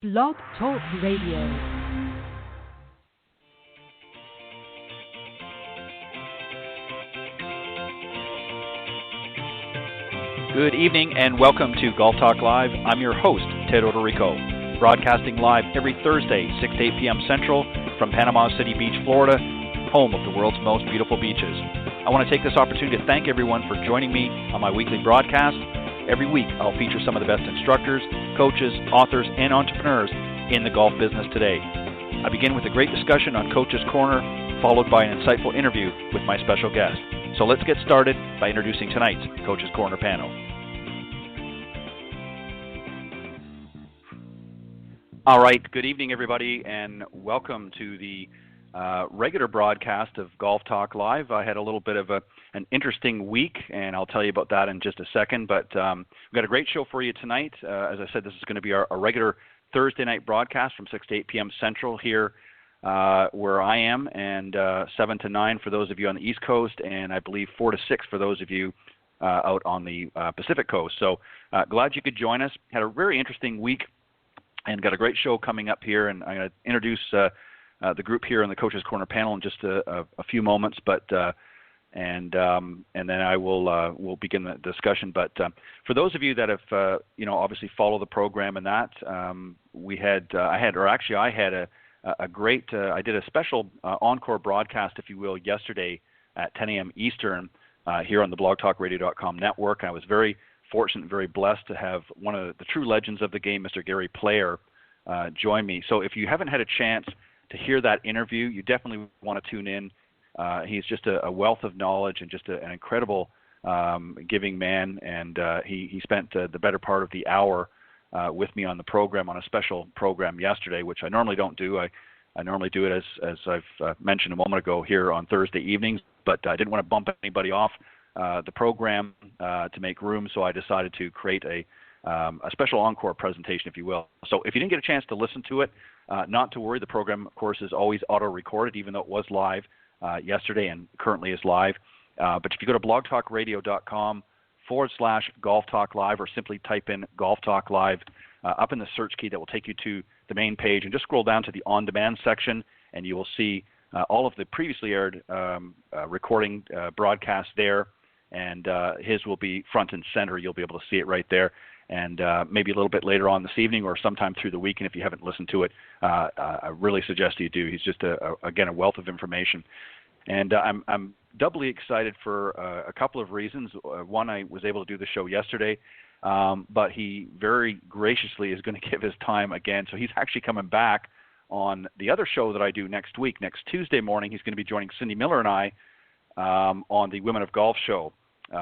Blog Talk Radio. Good evening and welcome to Golf Talk Live. I'm your host, Ted Odorico, broadcasting live every Thursday, 6 to 8 p.m. Central from Panama City Beach, Florida, home of the world's most beautiful beaches. I want to take this opportunity to thank everyone for joining me on my weekly broadcast. Every week, I'll feature some of the best instructors, coaches, authors, and entrepreneurs in the golf business today. I begin with a great discussion on Coach's Corner, followed by an insightful interview with my special guest. So let's get started by introducing tonight's Coach's Corner panel. All right, good evening, everybody, and welcome to the regular broadcast of Golf Talk Live. I had a little bit of an interesting week, and I'll tell you about that in just a second, but we've got a great show for you tonight. As I said, this is going to be our regular Thursday night broadcast from 6 to 8 p.m. Central here where I am, and 7 to 9 for those of you on the East Coast, and I believe 4 to 6 for those of you out on the Pacific Coast. So glad you could join us. Had a very interesting week and got a great show coming up here, and I'm going to introduce the group here on the Coach's Corner panel in just a few moments, but and then I will we'll begin the discussion. But for those of you that have obviously follow the program and that I had a great I did a special encore broadcast, if you will, yesterday at 10 a.m. Eastern here on the blogtalkradio.com network. I was very fortunate and very blessed to have one of the true legends of the game, Mr. Gary Player, join me. So if you haven't had a chance to hear that interview, you definitely want to tune in. He's just a wealth of knowledge and just an incredible giving man, and he spent the better part of the hour with me on the program, on a special program yesterday, which I normally don't do. I normally do it, as I've mentioned a moment ago, here on Thursday evenings, but I didn't want to bump anybody off the program to make room, so I decided to create a special encore presentation, if you will. So if you didn't get a chance to listen to it, not to worry. The program, of course, is always auto-recorded, even though it was live yesterday and currently is live. But if you go to blogtalkradio.com/Golf Talk Live, or simply type in Golf Talk Live up in the search key, that will take you to the main page, and just scroll down to the on-demand section, and you will see all of the previously aired recording broadcasts there, and his will be front and center. You'll be able to see it right there. And maybe a little bit later on this evening or sometime through the week. And if you haven't listened to it, I really suggest you do. He's just, again, a wealth of information. And I'm doubly excited for a couple of reasons. One, I was able to do the show yesterday, but he very graciously is going to give his time again. So he's actually coming back on the other show that I do next week. Next Tuesday morning, he's going to be joining Cindy Miller and I on the Women of Golf show.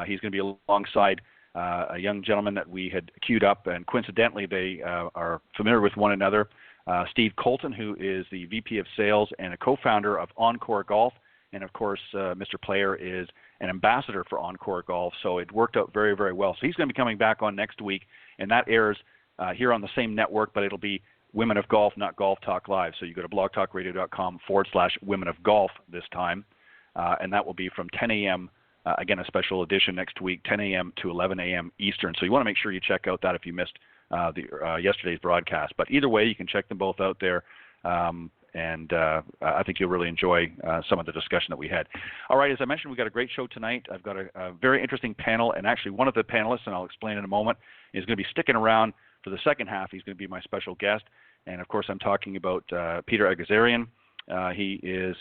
He's going to be alongside a young gentleman that we had queued up, and coincidentally they are familiar with one another, Steve Colton, who is the VP of Sales and a co-founder of Encore Golf, and of course Mr. Player is an ambassador for Encore Golf, so it worked out very, very well. So he's going to be coming back on next week, and that airs here on the same network, but it'll be Women of Golf, not Golf Talk Live. So you go to blogtalkradio.com/Women of Golf this time, and that will be from 10 a.m. Again, a special edition next week, 10 a.m. to 11 a.m. Eastern. So you want to make sure you check out that if you missed yesterday's broadcast. But either way, you can check them both out there, and I think you'll really enjoy some of the discussion that we had. All right, as I mentioned, we've got a great show tonight. I've got a very interesting panel, and actually one of the panelists, and I'll explain in a moment, is going to be sticking around for the second half. He's going to be my special guest. And, of course, I'm talking about Peter Egazarian. He is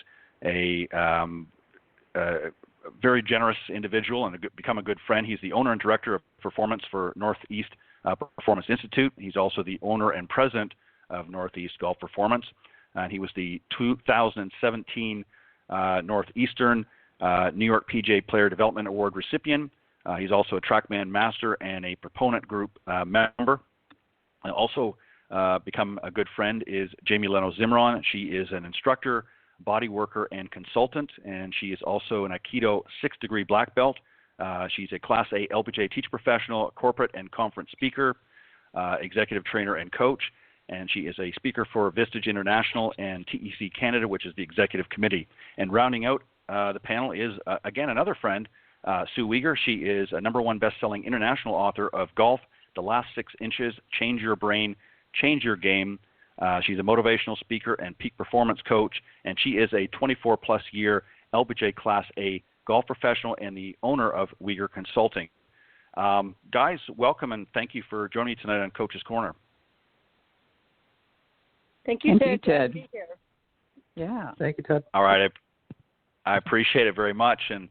a very generous individual and become a good friend. He's the owner and director of performance for Northeast Performance Institute. He's also the owner and president of Northeast Golf Performance. And he was the 2017 Northeastern New York PGA Player Development Award recipient. He's also a TrackMan Master and a Proponent Group member. And also become a good friend is Jamie Leno-Zimron. She is an instructor, body worker, and consultant, and she is also an Aikido 6th degree black belt. She's a Class A LPGA teacher professional, corporate and conference speaker, executive trainer and coach, and she is a speaker for Vistage International and TEC Canada, which is the executive committee. And rounding out the panel is, again, another friend, Sue Weger. She is a #1 best-selling international author of Golf, The Last 6 Inches, Change Your Brain, change your game. She's a motivational speaker and peak performance coach, and she is a 24-plus year LPGA Class A golf professional and the owner of Uyghur Consulting. Guys, welcome and thank you for joining me tonight on Coach's Corner. Thank you, Ted. Ted. Glad to be here. Yeah. Thank you, Ted. All right, I appreciate it very much. And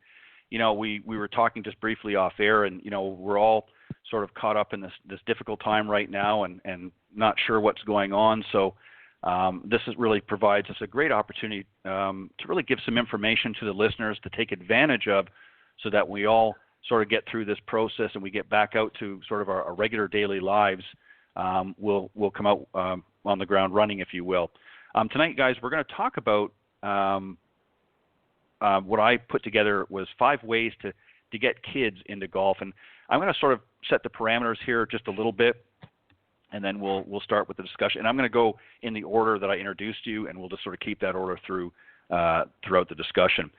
we were talking just briefly off air, and we're all sort of caught up in this difficult time right now, and not sure what's going on. So this really provides us a great opportunity to really give some information to the listeners to take advantage of, so that we all sort of get through this process and we get back out to sort of our regular daily lives. We'll come out on the ground running, if you will. Tonight, guys, we're going to talk about what I put together was 5 ways to get kids into golf. And I'm going to sort of set the parameters here just a little bit, and then we'll start with the discussion. And I'm going to go in the order that I introduced you, and we'll just sort of keep that order throughout the discussion.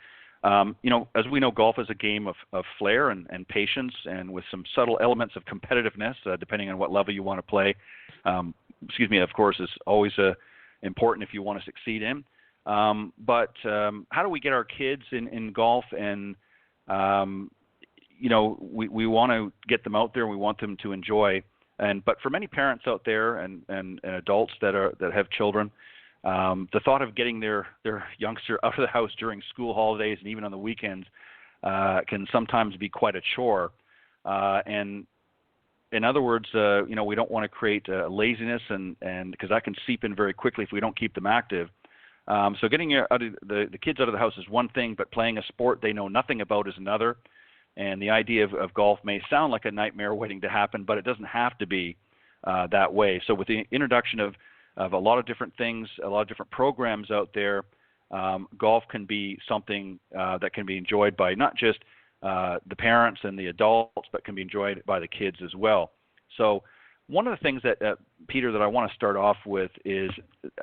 As we know, golf is a game of flair and patience, and with some subtle elements of competitiveness, depending on what level you want to play. Of course, is always important if you want to succeed in. But how do we get our kids in golf? And we want to get them out there, and we want them to enjoy. But for many parents out there and adults that have children, the thought of getting their youngster out of the house during school holidays and even on the weekends can sometimes be quite a chore. And in other words, we don't want to create laziness, and because that can seep in very quickly if we don't keep them active. So getting the kids out of the house is one thing, but playing a sport they know nothing about is another. And the idea of golf may sound like a nightmare waiting to happen, but it doesn't have to be that way. So with the introduction of a lot of different things, a lot of different programs out there, golf can be something that can be enjoyed by not just the parents and the adults, but can be enjoyed by the kids as well. So one of the things that, Peter, that I want to start off with is,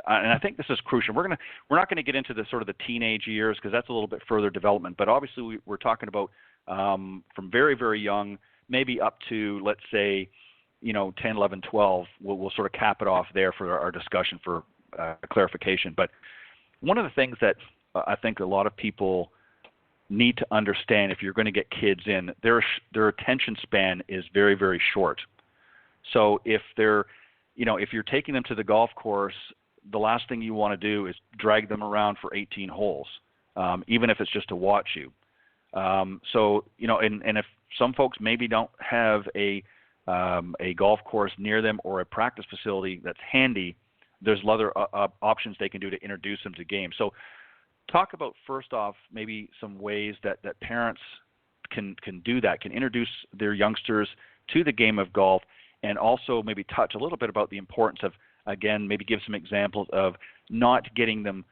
and I think this is crucial, we're not going to get into the sort of the teenage years because that's a little bit further development, but obviously we're talking about from very, very young, maybe up to, let's say, 10, 11, 12. We'll sort of cap it off there for our discussion for clarification. But one of the things that I think a lot of people need to understand if you're going to get kids in, their attention span is very, very short. So if you're taking them to the golf course, the last thing you want to do is drag them around for 18 holes, even if it's just to watch you. And if some folks maybe don't have a golf course near them or a practice facility that's handy, there's other options they can do to introduce them to games. So talk about, first off, maybe some ways that parents can do that, can introduce their youngsters to the game of golf, and also maybe touch a little bit about the importance of, again, maybe give some examples of not getting them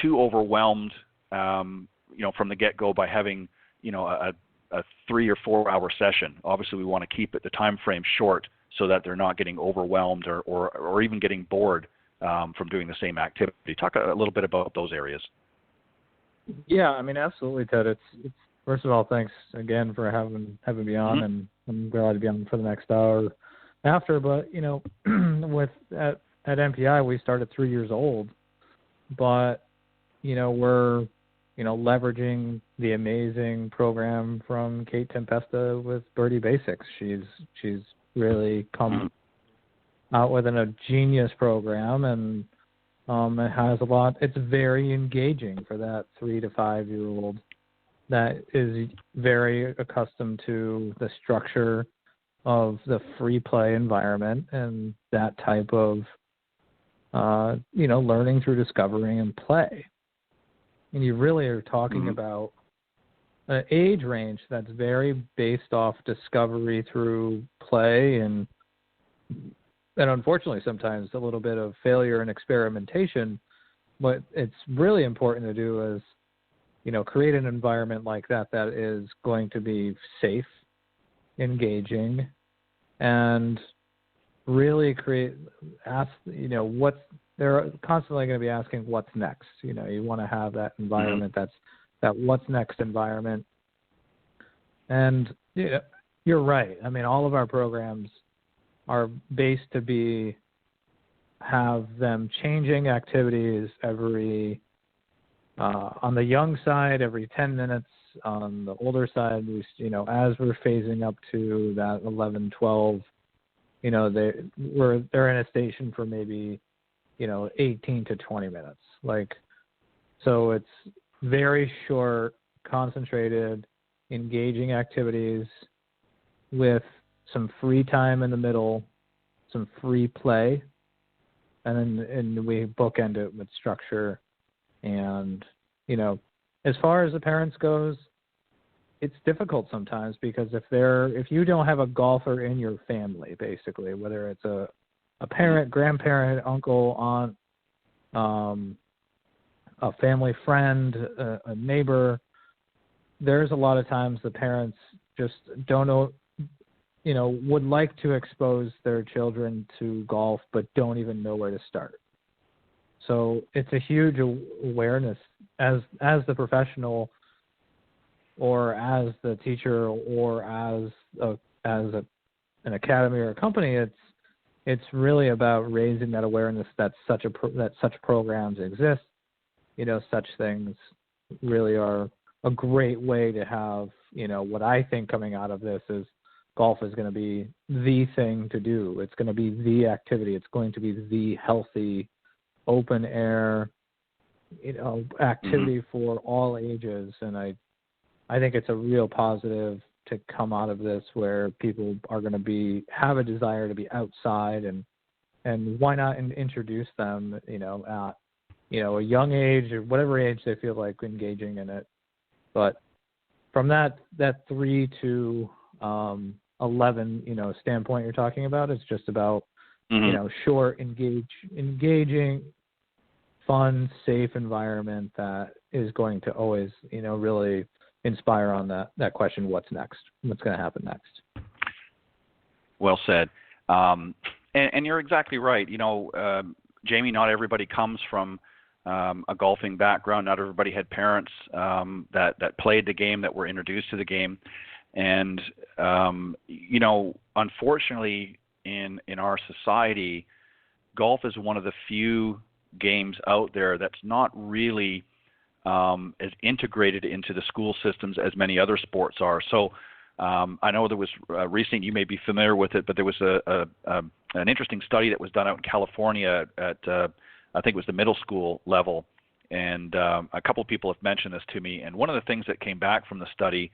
too overwhelmed from the get-go by having a 3 or 4 hour session. Obviously, we want to keep the time frame short so that they're not getting overwhelmed or even getting bored from doing the same activity. Talk a little bit about those areas. Yeah, I mean, absolutely, Ted. It's first of all, thanks again for having me on, mm-hmm. and I'm glad to be on for the next hour after. But with at NPI, we started 3 years old, but we're leveraging the amazing program from Kate Tempesta with Birdie Basics. She's really come out with a genius program, and it has a lot. It's very engaging for that 3 to 5 year old that is very accustomed to the structure of the free play environment and that type of learning through discovering and play. And you really are talking about an age range that's very based off discovery through play and unfortunately sometimes a little bit of failure and experimentation. What it's really important to do is, create an environment like that is going to be safe, engaging, and really they're constantly going to be asking what's next. You want to have that environment that what's next environment. And you're right. I mean, all of our programs are based to be have them changing activities every, on the young side, every 10 minutes. On the older side, as we're phasing up to that 11, 12, they're in a station for maybe, 18 to 20 minutes. So it's very short, concentrated, engaging activities with some free time in the middle, some free play, and we bookend it with structure. And, as far as the parents goes, it's difficult sometimes because if you don't have a golfer in your family, basically, whether it's a parent, grandparent, uncle, aunt, a family friend, a neighbor, there's a lot of times the parents just don't know, would like to expose their children to golf but don't even know where to start. So it's a huge awareness as the professional, or as the teacher, or as an academy or a company. It's really about raising that awareness that such programs exist. Such things really are a great way to have. What I think coming out of this is golf is going to be the thing to do. It's going to be the activity. It's going to be the healthy, open air, activity for all ages. And I think it's a real positive to come out of this, where people are going to have a desire to be outside, and why not introduce them, at a young age or whatever age they feel like engaging in it. But from that 3 to 11, standpoint you're talking about, it's just about short, engaging, fun, safe environment that is going to always, really inspire on that question, what's next? What's going to happen next? Well said. And you're exactly right. Jamie, not everybody comes from a golfing background. Not everybody had parents that played the game, that were introduced to the game. And, unfortunately, in our society, golf is one of the few games out there that's not really as integrated into the school systems as many other sports are. So I know there was recently, you may be familiar with it, but there was an interesting study that was done out in California at I think it was the middle school level, and a couple of people have mentioned this to me. And one of the things that came back from the study,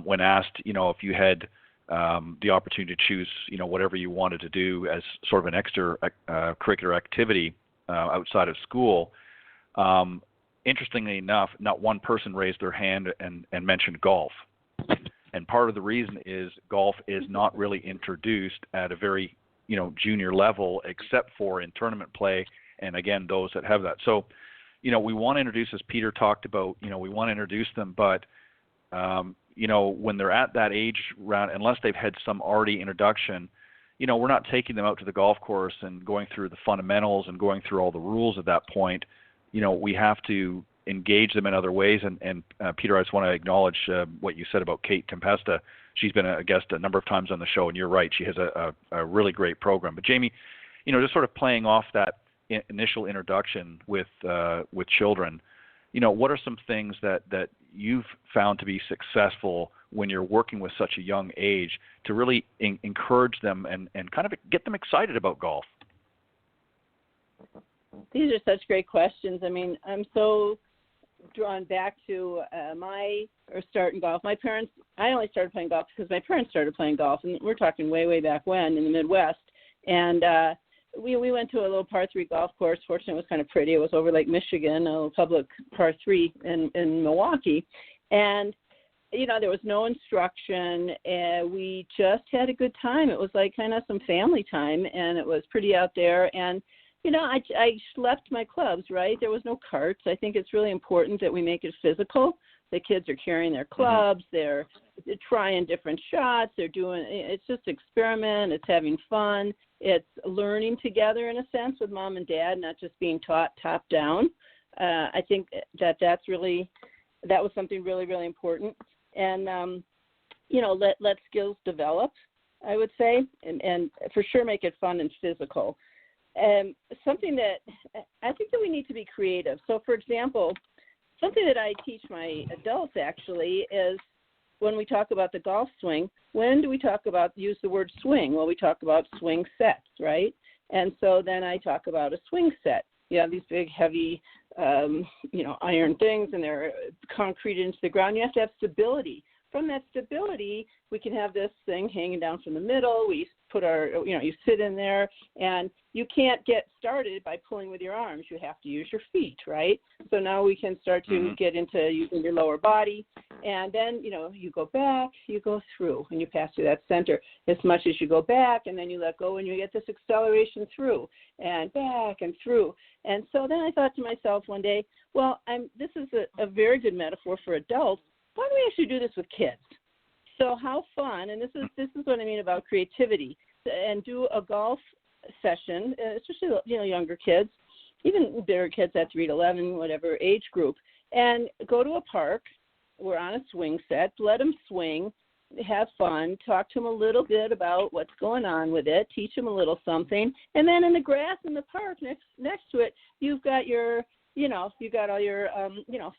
when asked, if you had the opportunity to choose, whatever you wanted to do as sort of an extra curricular activity outside of school, interestingly enough, not one person raised their hand and mentioned golf. And part of the reason is golf is not really introduced at a very, junior level, except for in tournament play, and again, those that have that. So, we want to introduce, as Peter talked about, we want to introduce them, but, when they're at that age round, unless they've had some already introduction, we're not taking them out to the golf course and going through the fundamentals and going through all the rules at that point. We have to engage them in other ways. And Peter, I just want to acknowledge what you said about Kate Tempesta. She's been a guest a number of times on the show, and you're right. She has a really great program. But Jamie, just sort of playing off that initial introduction with children, what are some things that you've found to be successful when you're working with such a young age to really encourage them and kind of get them excited about golf? These are such great questions. I mean, I'm so drawn back to my start in golf. My parents, I only started playing golf because my parents started playing golf, and we're talking way, way back when in the Midwest. And we went to a little par 3 golf course. Fortunately, it was kind of pretty. It was over Lake Michigan, a little public par 3 in Milwaukee. And, there was no instruction. We just had a good time. It was like kind of some family time, and it was pretty out there. And I schlepped my clubs, right? There was no carts. I think it's really important that we make it physical. The kids are carrying their clubs. They're trying different shots. It's just experiment. It's having fun. It's learning together in a sense with mom and dad, not just being taught top down. I think that was something really, really important. And, let skills develop, I would say, and for sure make it fun and physical. something that I think that we need to be creative. So, for example, something that I teach my adults actually is when we talk about the golf swing, when do we use the word swing? Well, we talk about swing sets, right? And so then I talk about a swing set. You have these big, heavy, iron things, and they're concreted into the ground. You have to have stability. From that stability, we can have this thing hanging down from the middle. We put you sit in there, and you can't get started by pulling with your arms. You have to use your feet, right? So now we can start to get into using your lower body, and then, you go back, you go through, and you pass through that center as much as you go back, and then you let go, and you get this acceleration through, and back and through. And so then I thought to myself one day, well, this is a very good metaphor for adults. Why don't we actually do this with kids? So how fun, and this is what I mean about creativity, and do a golf session, especially, younger kids, even bigger kids at 3 to 11, whatever age group, and go to a park. We're on a swing set. Let them swing, have fun, talk to them a little bit about what's going on with it, teach them a little something, and then in the grass in the park next to it, you've got all your,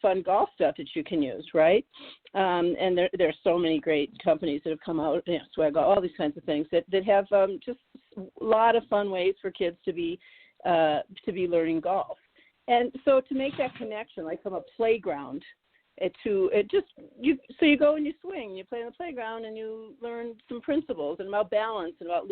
fun golf stuff that you can use, right? And there's so many great companies that have come out, Swag, all these kinds of things that have just a lot of fun ways for kids to be learning golf. And so to make that connection, like from a playground, so you go and you swing, you play on the playground, and you learn some principles and about balance and about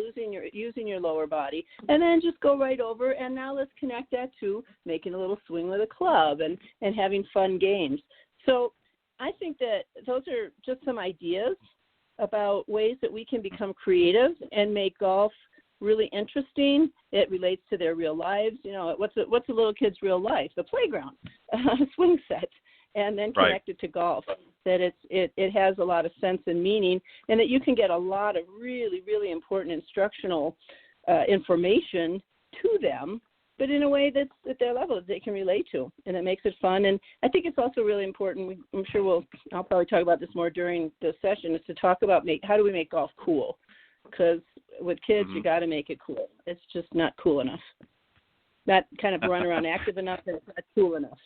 using your lower body, and then just go right over, and now let's connect that to making a little swing with a club and having fun games. So I think that those are just some ideas about ways that we can become creative and make golf really interesting. It relates to their real lives. What's a little kid's real life? The playground, a swing set. And then connected to golf, that it has a lot of sense and meaning, and that you can get a lot of really, really important instructional information to them, but in a way that's at their level that they can relate to, and it makes it fun. And I think it's also really important, I'll probably talk about this more during the session, is to talk about how do we make golf cool, because with kids, you got to make it cool. It's just not cool enough. Not kind of run around active enough, and it's not cool enough.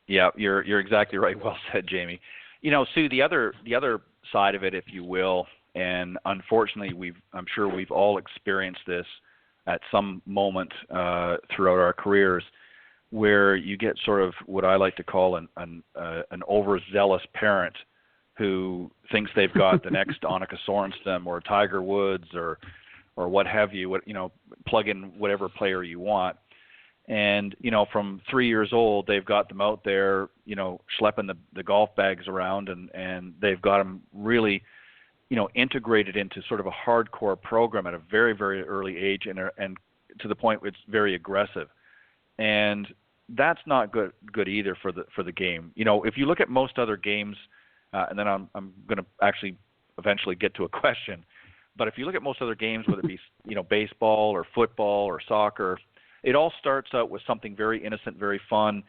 Yeah, you're exactly right. Well said, Jamie. Sue, the other side of it, if you will, and unfortunately, I'm sure we've all experienced this at some moment throughout our careers, where you get sort of what I like to call an overzealous parent who thinks they've got the next Annika Sorenstam or Tiger Woods or what have you. Plug in whatever player you want. And, from 3 years old, they've got them out there, schlepping the golf bags around, and they've got them really, integrated into sort of a hardcore program at a very, very early age, and to the point where it's very aggressive. And that's not good either for the game. If you look at most other games, and then I'm going to actually eventually get to a question, but if you look at most other games, whether it be, baseball or football or soccer, it all starts out with something very innocent, very fun,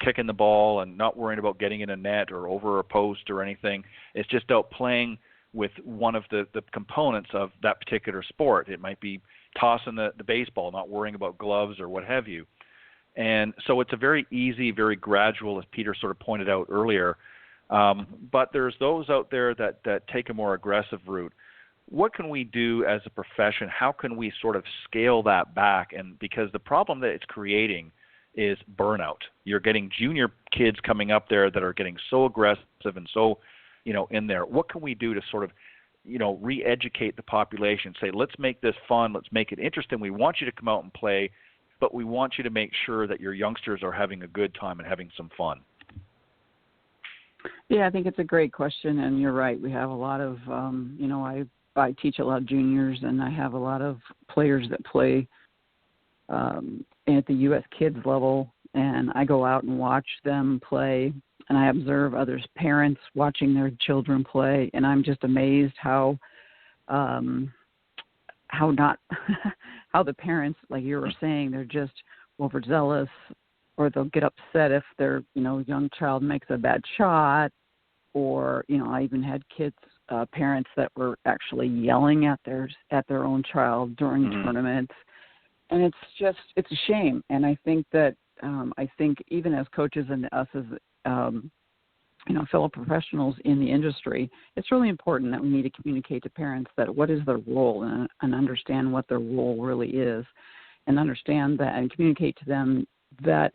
kicking the ball and not worrying about getting in a net or over a post or anything. It's just out playing with one of the components of that particular sport. It might be tossing the baseball, not worrying about gloves or what have you. And so it's a very easy, very gradual, as Peter sort of pointed out earlier. But there's those out there that take a more aggressive route. What can we do as a profession? How can we sort of scale that back? And because the problem that it's creating is burnout. You're getting junior kids coming up there that are getting so aggressive and so, in there. What can we do to sort of, re-educate the population? Say, let's make this fun. Let's make it interesting. We want you to come out and play, but we want you to make sure that your youngsters are having a good time and having some fun. Yeah, I think it's a great question, and you're right. We have a lot of, I teach a lot of juniors, and I have a lot of players that play at the U.S. kids level, and I go out and watch them play, and I observe others' parents watching their children play, and I'm just amazed how the parents, like you were saying, they're just overzealous, or they'll get upset if their young child makes a bad shot, or I even had kids. Parents that were actually yelling at their own child during tournaments, it's a shame. And I think that even as coaches and us as fellow professionals in the industry, it's really important that we need to communicate to parents that what is their role and understand what their role really is, and understand that and communicate to them that,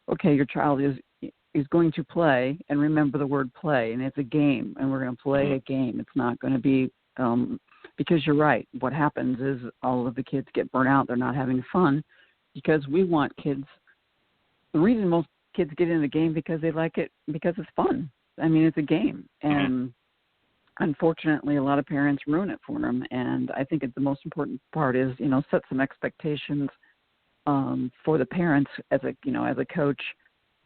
okay, your child is going to play, and remember the word play, and it's a game, and we're going to play a game. It's not going to be because you're right. What happens is all of the kids get burnt out. They're not having fun because we want kids. The reason most kids get in the game because they like it because it's fun. I mean, it's a game, and unfortunately, a lot of parents ruin it for them. And I think the most important part is, set some expectations for the parents as a coach,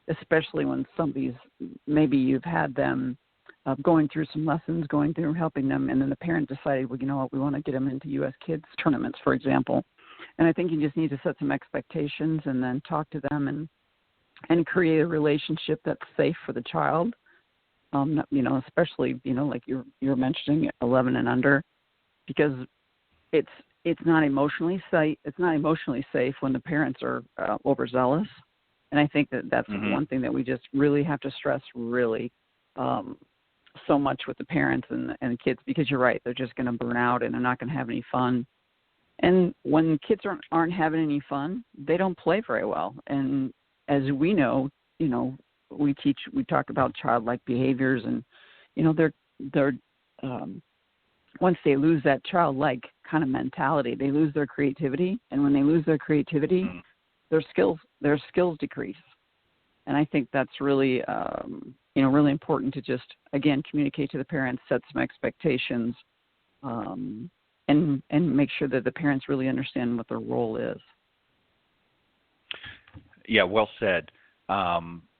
especially when maybe you've had them going through some lessons, going through helping them, and then the parent decided, well, you know what, we want to get them into U.S. kids tournaments, for example. And I think you just need to set some expectations and then talk to them and create a relationship that's safe for the child. Especially, like you're mentioning 11 and under, because it's not emotionally safe. It's not emotionally safe when the parents are overzealous. And I think that's one thing that we just really have to stress really so much with the parents and the kids, because you're right, they're just going to burn out and they're not going to have any fun. And when kids aren't having any fun, they don't play very well. And as we know, we talk about childlike behaviors, and they're once they lose that childlike kind of mentality, they lose their creativity, and when they lose their creativity, their skills decrease. And I think that's really really important to just, again, communicate to the parents, set some expectations, and make sure that the parents really understand what their role is. Yeah, well said.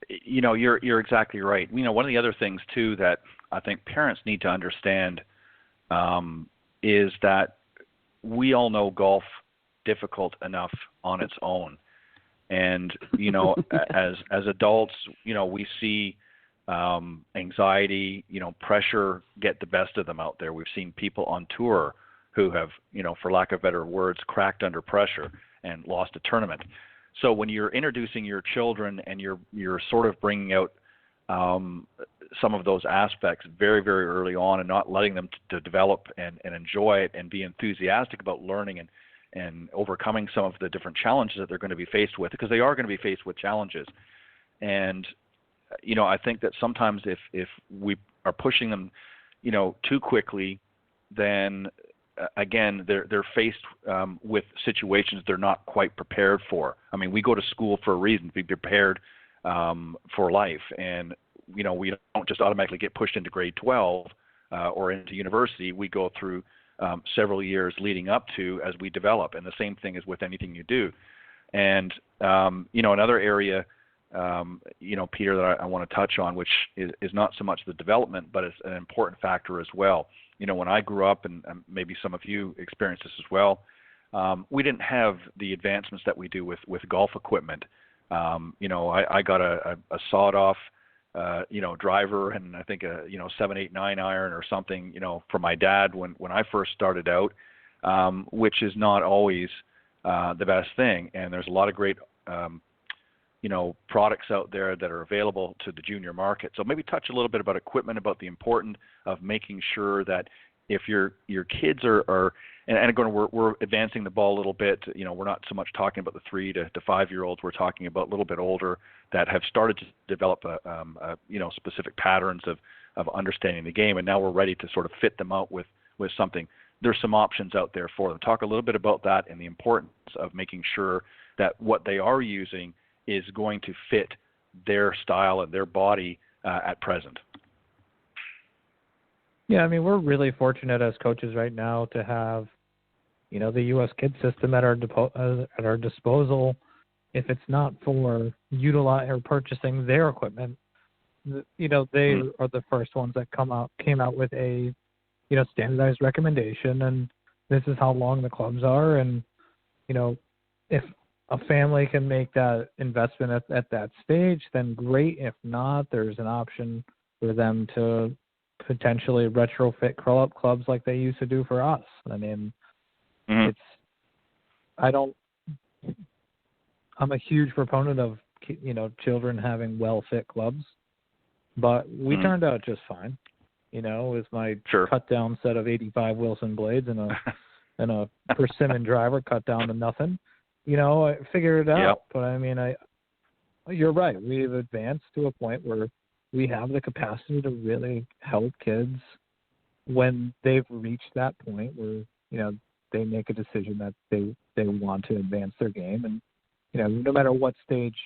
You're exactly right. One of the other things too that I think parents need to understand is that we all know golf difficult enough on its own, and as adults, we see anxiety, pressure get the best of them out there. We've seen people on tour who have, for lack of better words, cracked under pressure and lost a tournament. So when you're introducing your children and you're sort of bringing out some of those aspects very, very early on and not letting them to develop and enjoy it and be enthusiastic about learning and overcoming some of the different challenges that they're going to be faced with, because they are going to be faced with challenges. And, I think that sometimes if we are pushing them, too quickly, then again, they're faced with situations they're not quite prepared for. I mean, we go to school for a reason, to be prepared for life. And, we don't just automatically get pushed into grade 12 or into university. We go through several years leading up to as we develop. And the same thing is with anything you do. And, another area, Peter, that I want to touch on, which is not so much the development, but it's an important factor as well. When I grew up, and maybe some of you experienced this as well, we didn't have the advancements that we do with golf equipment. I got a sawed-off, driver, and I think a 7, 8, 9 iron or something, from my dad when I first started out, which is not always the best thing. And there's a lot of great products out there that are available to the junior market. So maybe touch a little bit about equipment, about the importance of making sure that if your kids are and again, we're advancing the ball a little bit. We're not so much talking about the 3 to 5 year olds. We're talking about a little bit older that have started to develop specific patterns of understanding the game, and now we're ready to sort of fit them out with something. There's some options out there for them. Talk a little bit about that and the importance of making sure that what they are using is going to fit their style and their body at present. Yeah, I mean, we're really fortunate as coaches right now to have, the U.S. Kids system at our disposal. If it's not for utilizing or purchasing their equipment, they are the first ones that came out with a, standardized recommendation, and this is how long the clubs are, and if a family can make that investment at that stage, then great. If not, there's an option for them to potentially retrofit curl-up clubs like they used to do for us. I mean, I'm a huge proponent of, children having well-fit clubs, but we turned out just fine. With my cut down set of 85 Wilson blades and a persimmon driver cut down to nothing. I figured it out. Yep. But I mean, you're right. We've advanced to a point where we have the capacity to really help kids when they've reached that point where, they make a decision that they want to advance their game. And, no matter what stage,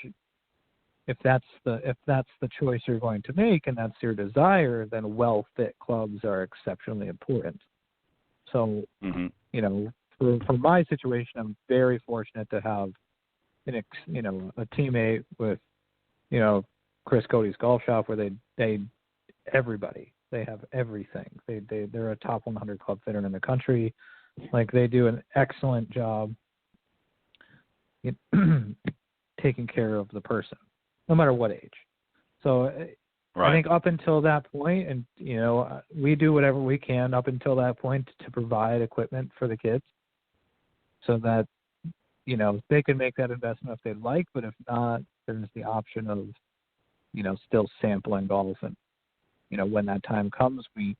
if that's the choice you're going to make and that's your desire, then well-fit clubs are exceptionally important. So, for my situation, I'm very fortunate to have a teammate with, Chris Cody's Golf Shop where they have everything. They're a top 100 club fitter in the country. Like, they do an excellent job taking care of the person, no matter what age. So I think up until that point, and, we do whatever we can up until that point to provide equipment for the kids so that, they can make that investment if they'd like, but if not, there's the option of, still sampling golf. And, when that time comes, we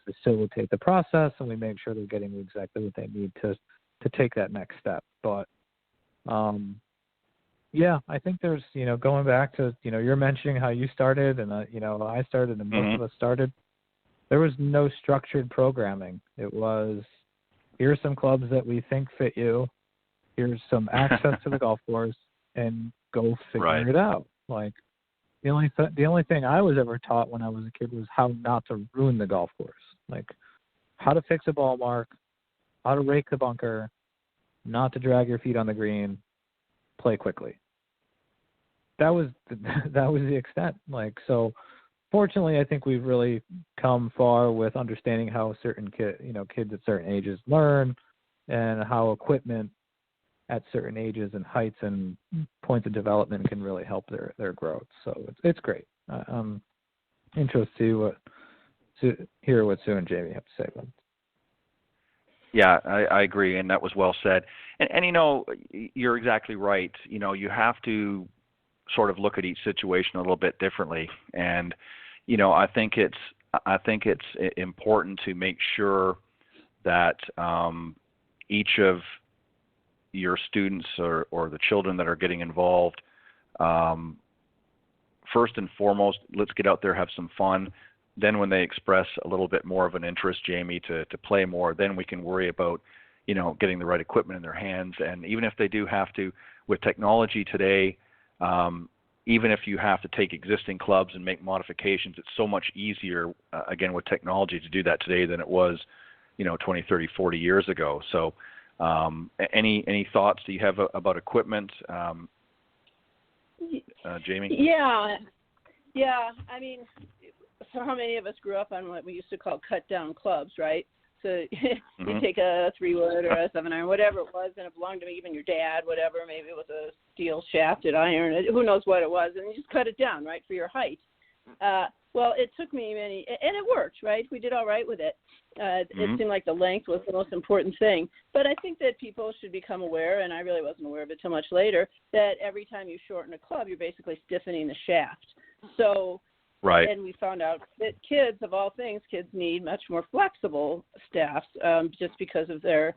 facilitate the process and we make sure they're getting exactly what they need to take that next step. But, I think there's, going back to, you're mentioning how you started and, I started and most of us started. There was no structured programming. It was, here's some clubs that we think fit you. Here's some access to the golf course, and go figure it out. Like, the only thing I was ever taught when I was a kid was how not to ruin the golf course. Like, how to fix a ball mark, how to rake the bunker, not to drag your feet on the green, play quickly. That was the extent. Like, so fortunately, I think we've really come far with understanding how certain kids at certain ages learn, and how equipment at certain ages and heights and points of development can really help their growth. So it's great. I'm interested to hear what Sue and Jamie have to say about it. Yeah, I agree, and that was well said. And you're exactly right. You have to sort of look at each situation a little bit differently. And I think it's important to make sure that each of your students or the children that are getting involved, first and foremost, let's get out there, have some fun. Then when they express a little bit more of an interest, Jamie, to play more, then we can worry about, getting the right equipment in their hands. And even if they do have to, with technology today, even if you have to take existing clubs and make modifications, it's so much easier, again, with technology to do that today than it was, 20, 30, 40 years ago. So any thoughts do you have about equipment, Jamie? Yeah. I mean, so how many of us grew up on what we used to call cut-down clubs, right? So you take a 3-wood or a 7-iron, whatever it was, and it belonged to even your dad, whatever. Maybe it was a steel shafted iron. Who knows what it was, and you just cut it down, right, for your height. Well, it took me and it worked, right? We did all right with it. It seemed like the length was the most important thing. But I think that people should become aware, and I really wasn't aware of it till much later, that every time you shorten a club, you're basically stiffening the shaft. So, and we found out that kids, of all things, kids need much more flexible staffs just because of the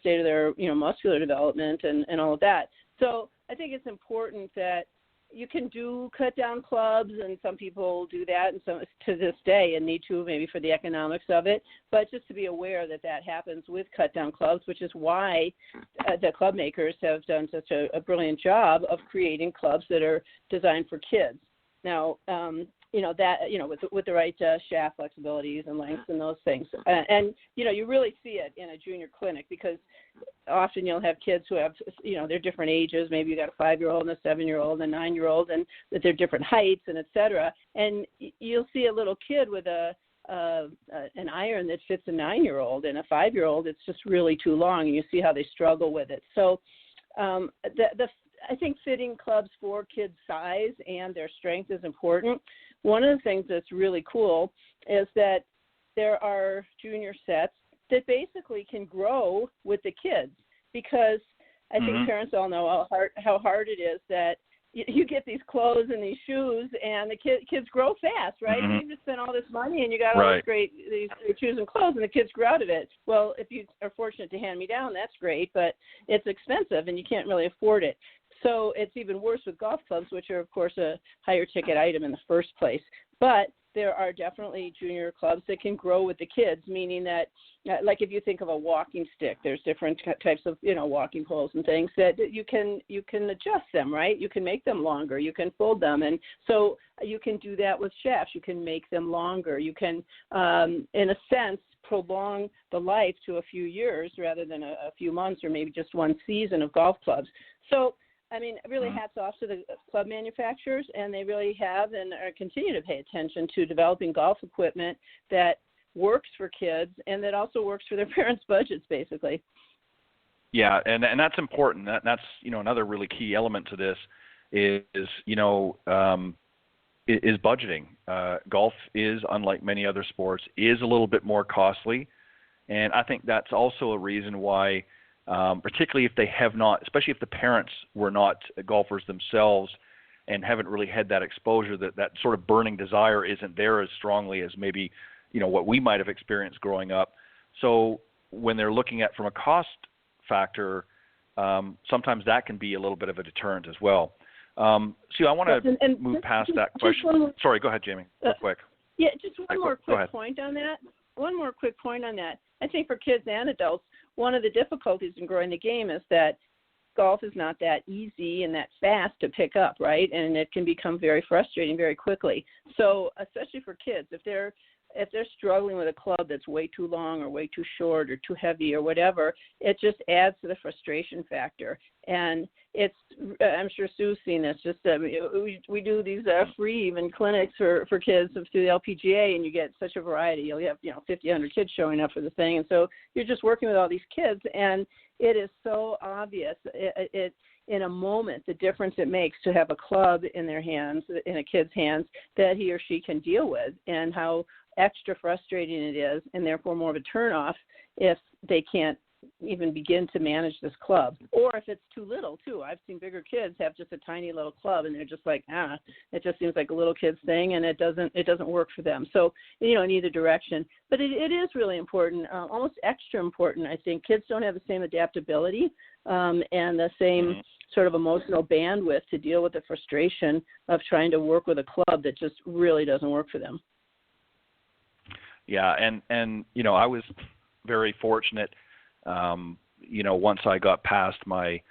state of their muscular development and all of that. So I think it's important that you can do cut down clubs, and some people do that, and some to this day, and need to maybe for the economics of it. But just to be aware that happens with cut down clubs, which is why the club makers have done such a brilliant job of creating clubs that are designed for kids. Now, with the right shaft flexibilities and lengths and those things, and you really see it in a junior clinic, because often you'll have kids who have, they're different ages. Maybe you got a 5-year-old and a 7-year-old and a 9-year-old, and that they're different heights and et cetera. And you'll see a little kid with an iron that fits a 9-year-old, and a 5-year-old, it's just really too long, and you see how they struggle with it. So I think fitting clubs for kids' size and their strength is important. One of the things that's really cool is that there are junior sets that basically can grow with the kids, because I think parents all know how hard it is that you get these clothes and these shoes, and the kids grow fast, right? You just spent all this money, and you got all these great shoes and clothes, and the kids grow out of it. Well, if you are fortunate to hand me down, that's great, but it's expensive, and you can't really afford it. So it's even worse with golf clubs, which are, of course, a higher ticket item in the first place. But there are definitely junior clubs that can grow with the kids, meaning that, like if you think of a walking stick, there's different types of, walking poles and things that you can adjust them, right? You can make them longer. You can fold them. And so you can do that with shafts. You can make them longer. You can, in a sense, prolong the life to a few years rather than a few months or maybe just one season of golf clubs. So, I mean, really hats off to the club manufacturers, and they really have and continue to pay attention to developing golf equipment that works for kids and that also works for their parents' budgets, basically. Yeah, and that's important. That's another really key element to this is budgeting. Golf is, unlike many other sports, is a little bit more costly, and I think that's also a reason why. Particularly if they have not, especially if the parents were not golfers themselves and haven't really had that exposure, that sort of burning desire isn't there as strongly as maybe, what we might have experienced growing up. So when they're looking at from a cost factor, sometimes that can be a little bit of a deterrent as well. Sue, I want to move past that question. Sorry, go ahead, Jamie, real quick. Yeah, just one more quick point on that. One more quick point on that. I think for kids and adults, one of the difficulties in growing the game is that golf is not that easy and that fast to pick up, right? And it can become very frustrating very quickly. So especially for kids, if they're struggling with a club that's way too long or way too short or too heavy or whatever, it just adds to the frustration factor. And I'm sure Sue's seen this, just we do these free even clinics for kids through the LPGA, and you get such a variety. You'll have 50, 100 kids showing up for the thing, and so you're just working with all these kids, and it is so obvious it in a moment the difference it makes to have a club in their hands, in a kid's hands, that he or she can deal with, and how extra frustrating it is, and therefore more of a turnoff if they can't even begin to manage this club, or if it's too little too. I've seen bigger kids have just a tiny little club, and they're just like, it just seems like a little kid's thing, and it doesn't work for them. So in either direction, but it is really important, almost extra important. I think kids don't have the same adaptability and the same sort of emotional bandwidth to deal with the frustration of trying to work with a club that just really doesn't work for them. Yeah, and I was very fortunate. Once I got past my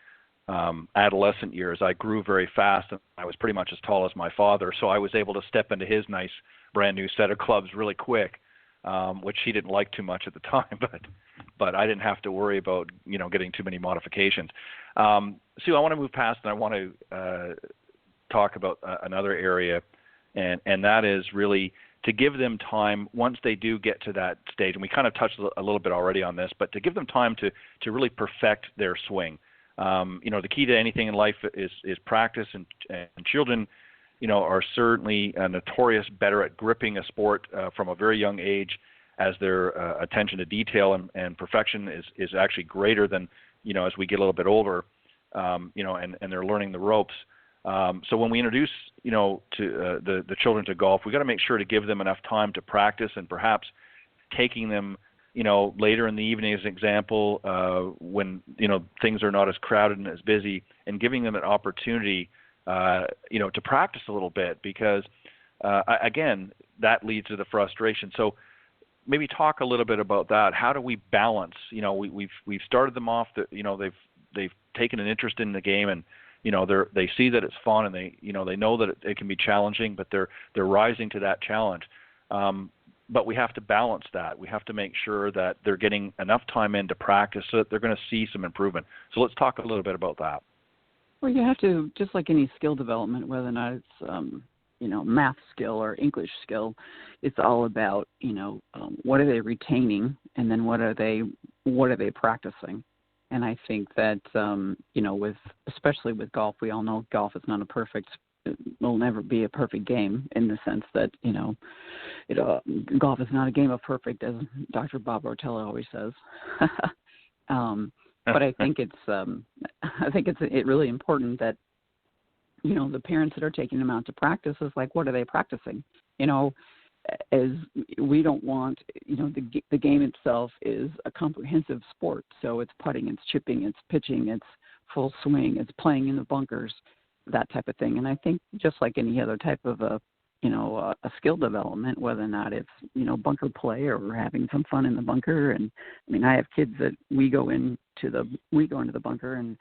adolescent years, I grew very fast, and I was pretty much as tall as my father. So I was able to step into his nice brand new set of clubs really quick, which he didn't like too much at the time. But I didn't have to worry about getting too many modifications. Sue, I want to move past, and I want to talk about another area, and that is really to give them time once they do get to that stage, and we kind of touched a little bit already on this, but to give them time to really perfect their swing. The key to anything in life is practice, and children, are certainly notorious better at gripping a sport from a very young age, as their attention to detail and perfection is actually greater than, as we get a little bit older, and they're learning the ropes. So when we introduce, to the children to golf, we got to make sure to give them enough time to practice, and perhaps taking them, later in the evening as an example, when, things are not as crowded and as busy, and giving them an opportunity, to practice a little bit, because, again, that leads to the frustration. So maybe talk a little bit about that. How do we balance? We've started them off that, they've taken an interest in the game, and they see that it's fun, and they know that it can be challenging, but they're rising to that challenge. But we have to balance that. We have to make sure that they're getting enough time in to practice so that they're going to see some improvement. So let's talk a little bit about that. Well, you have to, just like any skill development, whether or not it's math skill or English skill, it's all about what are they retaining, and then what are they practicing. And I think that, especially with golf, we all know golf is not it will never be a perfect game, in the sense that, golf is not a game of perfect, as Dr. Bob Rotella always says. But I think it's really important that, you know, the parents that are taking them out to practice is like, what are they practicing? You know, as we don't want, you know, the game itself is a comprehensive sport. So it's putting, it's chipping, it's pitching, it's full swing, it's playing in the bunkers, that type of thing. And I think just like any other type of a skill development, whether or not it's, you know, bunker play or having some fun in the bunker. And I mean, I have kids that we go into the bunker and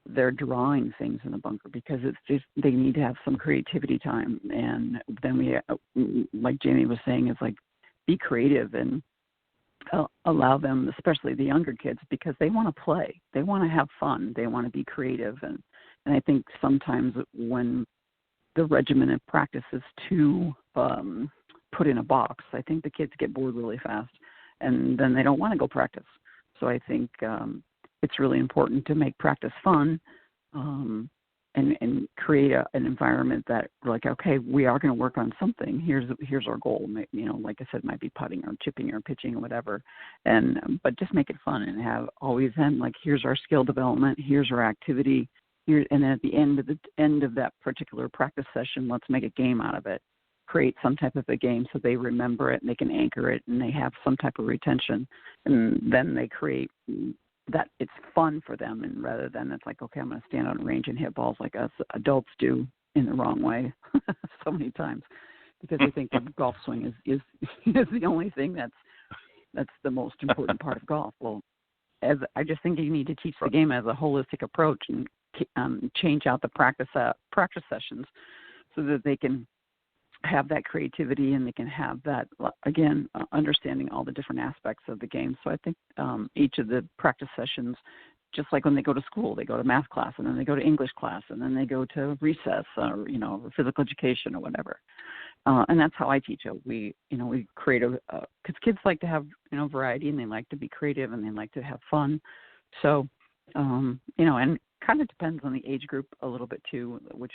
they're drawing things in the bunker because it's just, they need to have some creativity time. And then we, like Jamie was saying, is like, be creative and allow them, especially the younger kids, because they want to play, they want to have fun, they want to be creative. And I think sometimes when the regimen of practice is too put in a box, I think the kids get bored really fast and then they don't want to go practice. So I think it's really important to make practice fun and create an environment that, like, okay, we are going to work on something. Here's our goal. You know, like I said, it might be putting or chipping or pitching or whatever. But just make it fun and have always then, like, here's our skill development, here's our activity, and then at the end of that particular practice session, let's make a game out of it. Create some type of a game so they remember it and they can anchor it and they have some type of retention, and then they create that it's fun for them, and rather than it's like, okay, I'm going to stand on a range and hit balls like us adults do in the wrong way so many times, because we think the golf swing is the only thing that's the most important part of golf. Well, I just think you need to teach the game as a holistic approach and change out the practice sessions so that they can have that creativity and they can have that, again, understanding all the different aspects of the game. So I think each of the practice sessions, just like when they go to school, they go to math class and then they go to English class and then they go to recess or, you know, physical education or whatever. And that's how I teach it. We create because kids like to have, you know, variety and they like to be creative and they like to have fun. So, you know, and kind of depends on the age group a little bit too, which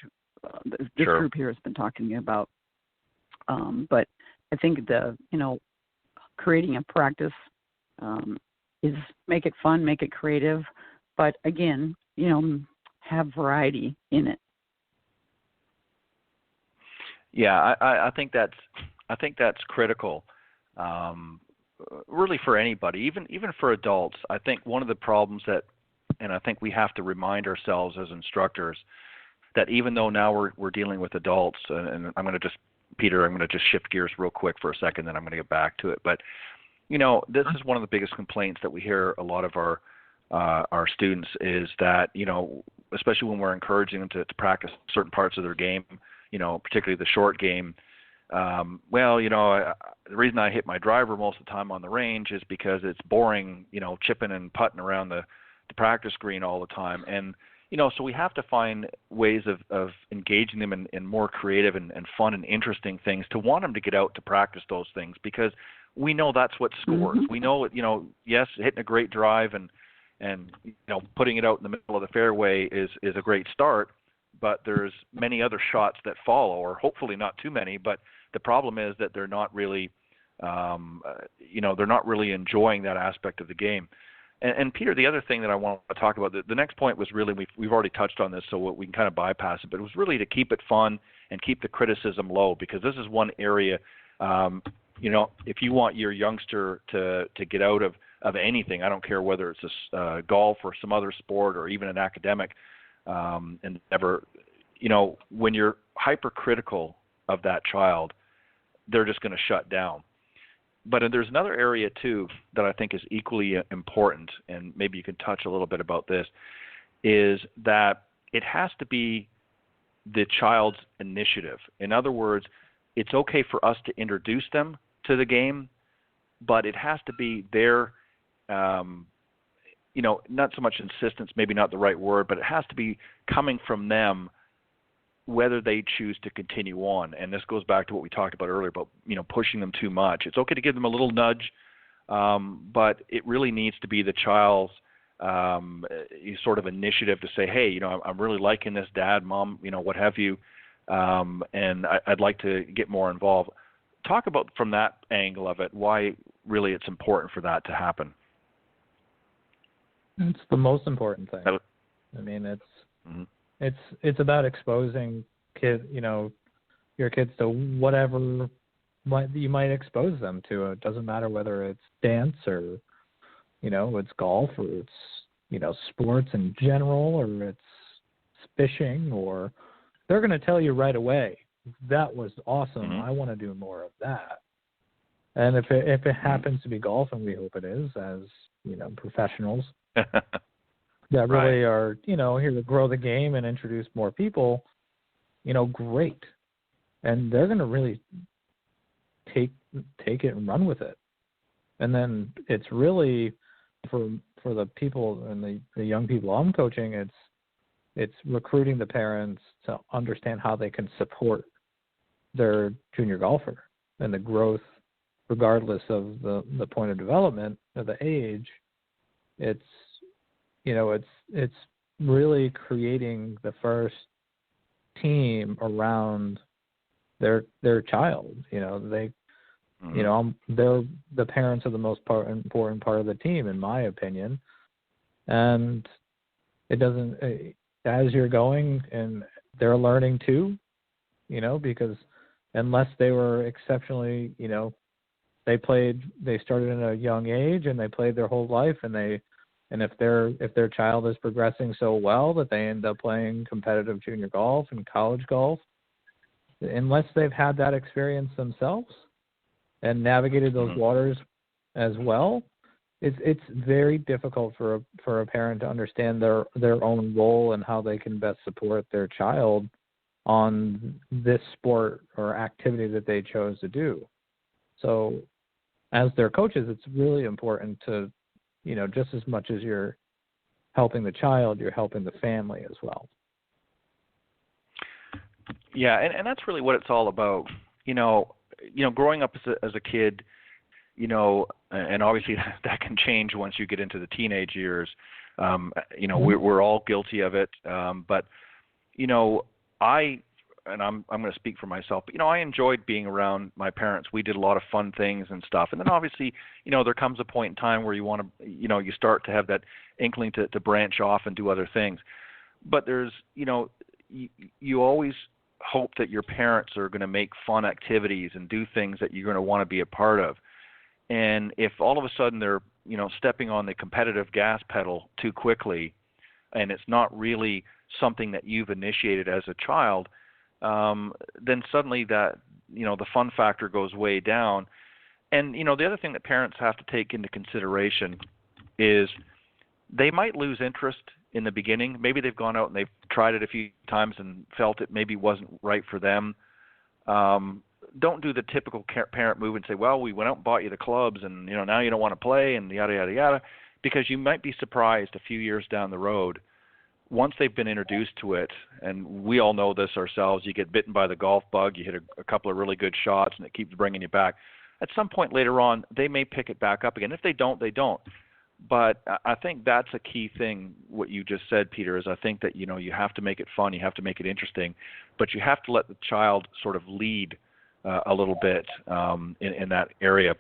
this Sure. group here has been talking about. But I think creating a practice is make it fun, make it creative, but again, you know, have variety in it. Yeah, I think that's critical, really for anybody, even for adults. I think one of the problems and I think we have to remind ourselves as instructors that even though now we're dealing with adults, and I'm going to just shift gears real quick for a second, then I'm going to get back to it. But, you know, this is one of the biggest complaints that we hear a lot of our students is that, you know, especially when we're encouraging them to practice certain parts of their game, you know, particularly the short game. Well, you know, the reason I hit my driver most of the time on the range is because it's boring, you know, chipping and putting around the practice green all the time. And, you know, so we have to find ways of engaging them in more creative and fun and interesting things to want them to get out to practice those things, because we know that's what scores. Mm-hmm. We know, you know, yes, hitting a great drive and you know, putting it out in the middle of the fairway is a great start, but there's many other shots that follow, or hopefully not too many. But the problem is that they're not really, you know, they're not really enjoying that aspect of the game. And Peter, the other thing that I want to talk about, the next point was really, we've already touched on this, so we can kind of bypass it, but it was really to keep it fun and keep the criticism low, because this is one area, you know, if you want your youngster to get out of anything, I don't care whether it's golf or some other sport or even an academic endeavor, you know, when you're hypercritical of that child, they're just going to shut down. But there's another area, too, that I think is equally important, and maybe you can touch a little bit about this, is that it has to be the child's initiative. In other words, it's okay for us to introduce them to the game, but it has to be their, you know, not so much insistence, maybe not the right word, but it has to be coming from them, whether they choose to continue on. And this goes back to what we talked about earlier about, you know, pushing them too much. It's okay to give them a little nudge, but it really needs to be the child's sort of initiative to say, hey, you know, I'm really liking this, Dad, Mom, you know, what have you, and I'd like to get more involved. Talk about from that angle of it, why really it's important for that to happen. It's the most important thing. I mean, it's about exposing your kids to whatever you might expose them to. It doesn't matter whether it's dance or, it's golf or it's, sports in general, or it's fishing, or they're going to tell you right away, that was awesome. I want to do more of that. And if it happens to be golf, and we hope it is, as, professionals that really are, here to grow the game and introduce more people, great. And they're going to really take it and run with it. And then it's really for the people and the young people I'm coaching, it's recruiting the parents to understand how they can support their junior golfer and the growth, regardless of the point of development or the age. It's really creating the first team around their child. They're the parents are the most important part of the team, in my opinion. And it doesn't, as you're going, and they're learning too, because unless they were exceptionally, they started in a young age and they played their whole life, and if their child is progressing so well that they end up playing competitive junior golf and college golf, unless they've had that experience themselves and navigated those waters as well, it's very difficult for a parent to understand their own role and how they can best support their child on this sport or activity that they chose to do. So as their coaches, it's really important to, just as much as you're helping the child, you're helping the family as well. Yeah, and that's really what it's all about. Growing up as a kid, and obviously that can change once you get into the teenage years. We're all guilty of it. But I'm going to speak for myself, but I enjoyed being around my parents. We did a lot of fun things and stuff. And then obviously, there comes a point in time where you want to, you start to have that inkling to branch off and do other things. But there's, you always hope that your parents are going to make fun activities and do things that you're going to want to be a part of. And if all of a sudden they're, stepping on the competitive gas pedal too quickly, and it's not really something that you've initiated as a child, then suddenly that, the fun factor goes way down. And, the other thing that parents have to take into consideration is they might lose interest in the beginning. Maybe they've gone out and they've tried it a few times and felt it maybe wasn't right for them. Don't do the typical parent move and say, well, we went out and bought you the clubs and, now you don't want to play and yada, yada, yada, because you might be surprised a few years down the road, once they've been introduced to it, and we all know this ourselves, you get bitten by the golf bug, you hit a couple of really good shots and it keeps bringing you back. At some point later on, they may pick it back up again. If they don't, they don't. But I think that's a key thing, what you just said, Peter, is I think that, you have to make it fun, you have to make it interesting, but you have to let the child sort of lead a little bit in that area.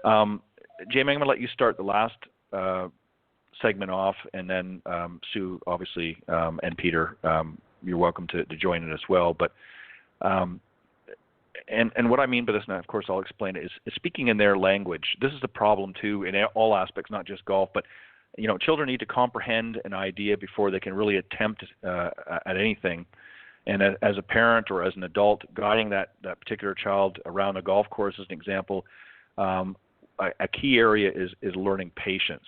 Jamie, I'm going to let you start the last segment off, and then Sue, obviously, and Peter, you're welcome to join in as well. But and what I mean by this, and of course I'll explain it, is speaking in their language. This is a problem too in all aspects, not just golf, but children need to comprehend an idea before they can really attempt at anything. And as a parent or as an adult guiding that particular child around a golf course, as an example, a key area is learning patience.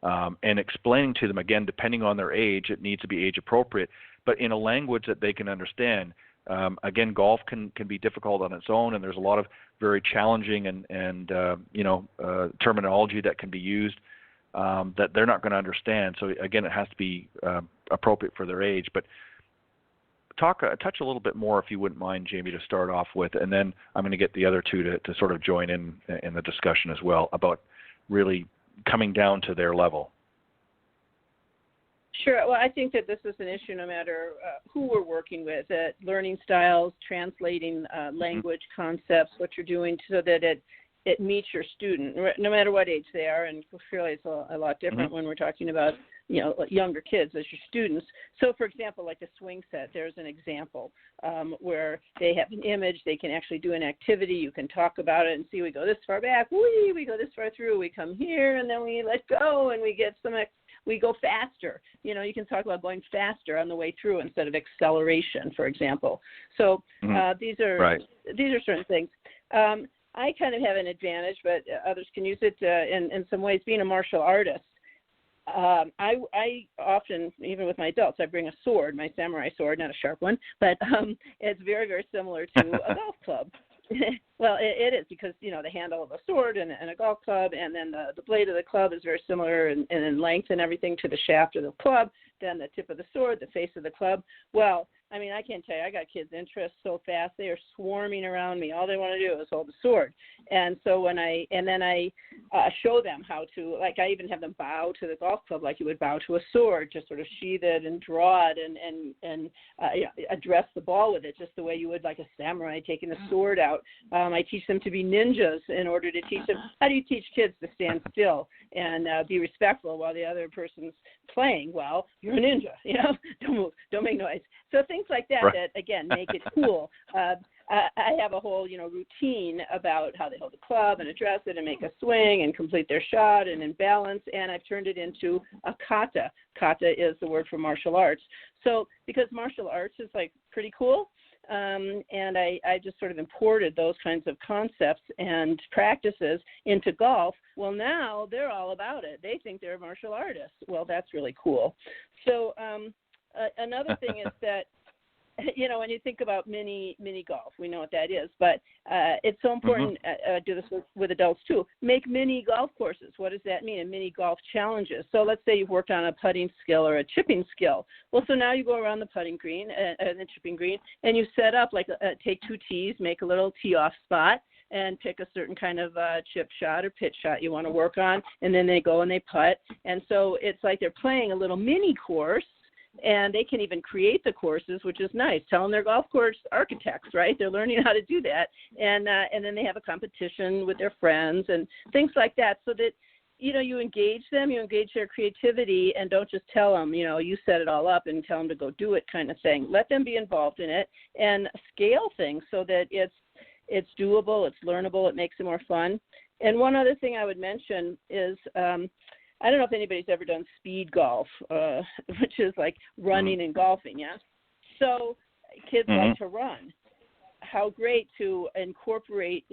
And explaining to them, again, depending on their age, it needs to be age appropriate, but in a language that they can understand. Again, golf can be difficult on its own, and there's a lot of very challenging and terminology that can be used that they're not going to understand. So again, it has to be appropriate for their age. But touch a little bit more, if you wouldn't mind, Jamie, to start off with, and then I'm going to get the other two to sort of join in the discussion as well about really coming down to their level. Sure. Well, I think that this is an issue no matter who we're working with, learning styles, translating language concepts, what you're doing so that it meets your student, no matter what age they are. And surely it's a lot different when we're talking about younger kids as your students. So, for example, like a swing set, there's an example where they have an image, they can actually do an activity, you can talk about it and see we go this far back, we go this far through, we come here, and then we let go, and we get we go faster. You can talk about going faster on the way through instead of acceleration, for example. So these are certain things. I kind of have an advantage, but others can use it in some ways. Being a martial artist, I often, even with my adults, I bring a sword, my samurai sword, not a sharp one, but it's very, very similar to a golf club. Well, it is because, the handle of a sword and a golf club, and then the blade of the club is very similar in length and everything to the shaft of the club, then the tip of the sword, the face of the club. Well, I mean, I can't tell you, I got kids' interest so fast. They are swarming around me. All they want to do is hold the sword. And so when I show them how to, like I even have them bow to the golf club like you would bow to a sword, just sort of sheath it and draw it and address the ball with it just the way you would like a samurai taking the sword out. I teach them to be ninjas in order to teach them. How do you teach kids to stand still and be respectful while the other person's playing? Well, you're a ninja, don't move, don't make noise. So things like that, that again, make it cool. I have a whole, routine about how they hold the club and address it and make a swing and complete their shot and in balance, and I've turned it into a kata. Kata is the word for martial arts. So because martial arts is like pretty cool, and I just sort of imported those kinds of concepts and practices into golf. Well, now they're all about it. They think they're martial artists. Well, that's really cool. So another thing is that, when you think about mini golf, we know what that is, but it's so important, do this with adults too, make mini golf courses. What does that mean? And mini golf challenges. So let's say you've worked on a putting skill or a chipping skill. Well, so now you go around the putting green and the chipping green, and you set up take 2 tees, make a little tee off spot, and pick a certain kind of chip shot or pitch shot you want to work on, and then they go and they putt. And so it's like they're playing a little mini course, and they can even create the courses, which is nice. Tell them they're golf course architects, right? They're learning how to do that. And then they have a competition with their friends and things like that, so that, you engage them, you engage their creativity, and don't just tell them, you set it all up and tell them to go do it kind of thing. Let them be involved in it and scale things so that it's doable, it's learnable, it makes it more fun. And one other thing I would mention is I don't know if anybody's ever done speed golf, which is like running and golfing, yeah? So kids like to run. How great to incorporate,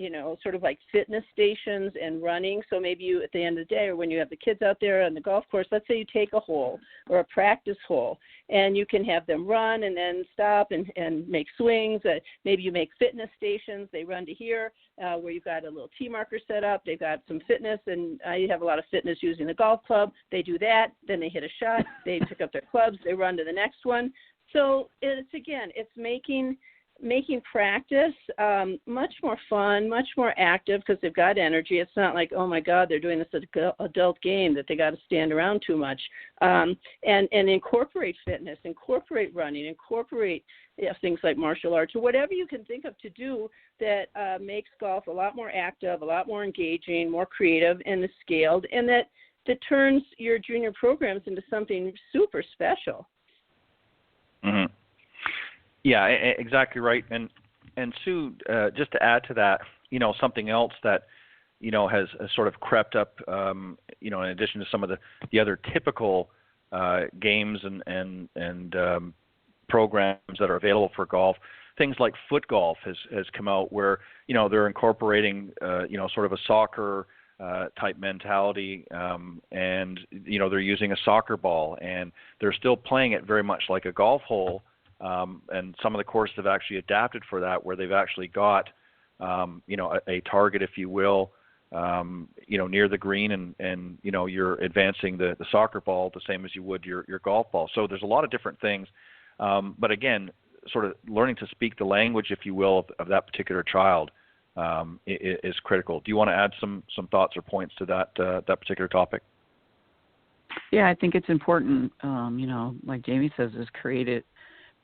sort of like fitness stations and running. So maybe you, at the end of the day, or when you have the kids out there on the golf course, let's say you take a hole or a practice hole, and you can have them run and then stop and make swings. Maybe you make fitness stations. They run to here where you've got a little tee marker set up. They've got some fitness, and you have a lot of fitness using the golf club. They do that. Then they hit a shot. They pick up their clubs. They run to the next one. So it's making practice much more fun, much more active because they've got energy. It's not like, oh my God, they're doing this adult game that they got to stand around too much. And incorporate fitness, incorporate running, incorporate things like martial arts or whatever you can think of to do that makes golf a lot more active, a lot more engaging, more creative, and scaled, and that turns your junior programs into something super special. Mm-hmm. Yeah, exactly right. And Sue, just to add to that, something else that, has sort of crept up, in addition to some of the other typical games and programs that are available for golf, things like foot golf has come out where, they're incorporating, sort of a soccer type mentality, and, they're using a soccer ball, and they're still playing it very much like a golf hole. And some of the courses have actually adapted for that, where they've actually got, a target, if you will, near the green, and you're advancing the soccer ball the same as you would your golf ball. So there's a lot of different things. But again, sort of learning to speak the language, if you will, of that particular child is critical. Do you want to add some thoughts or points to that particular topic? Yeah, I think it's important, like Jamie says, is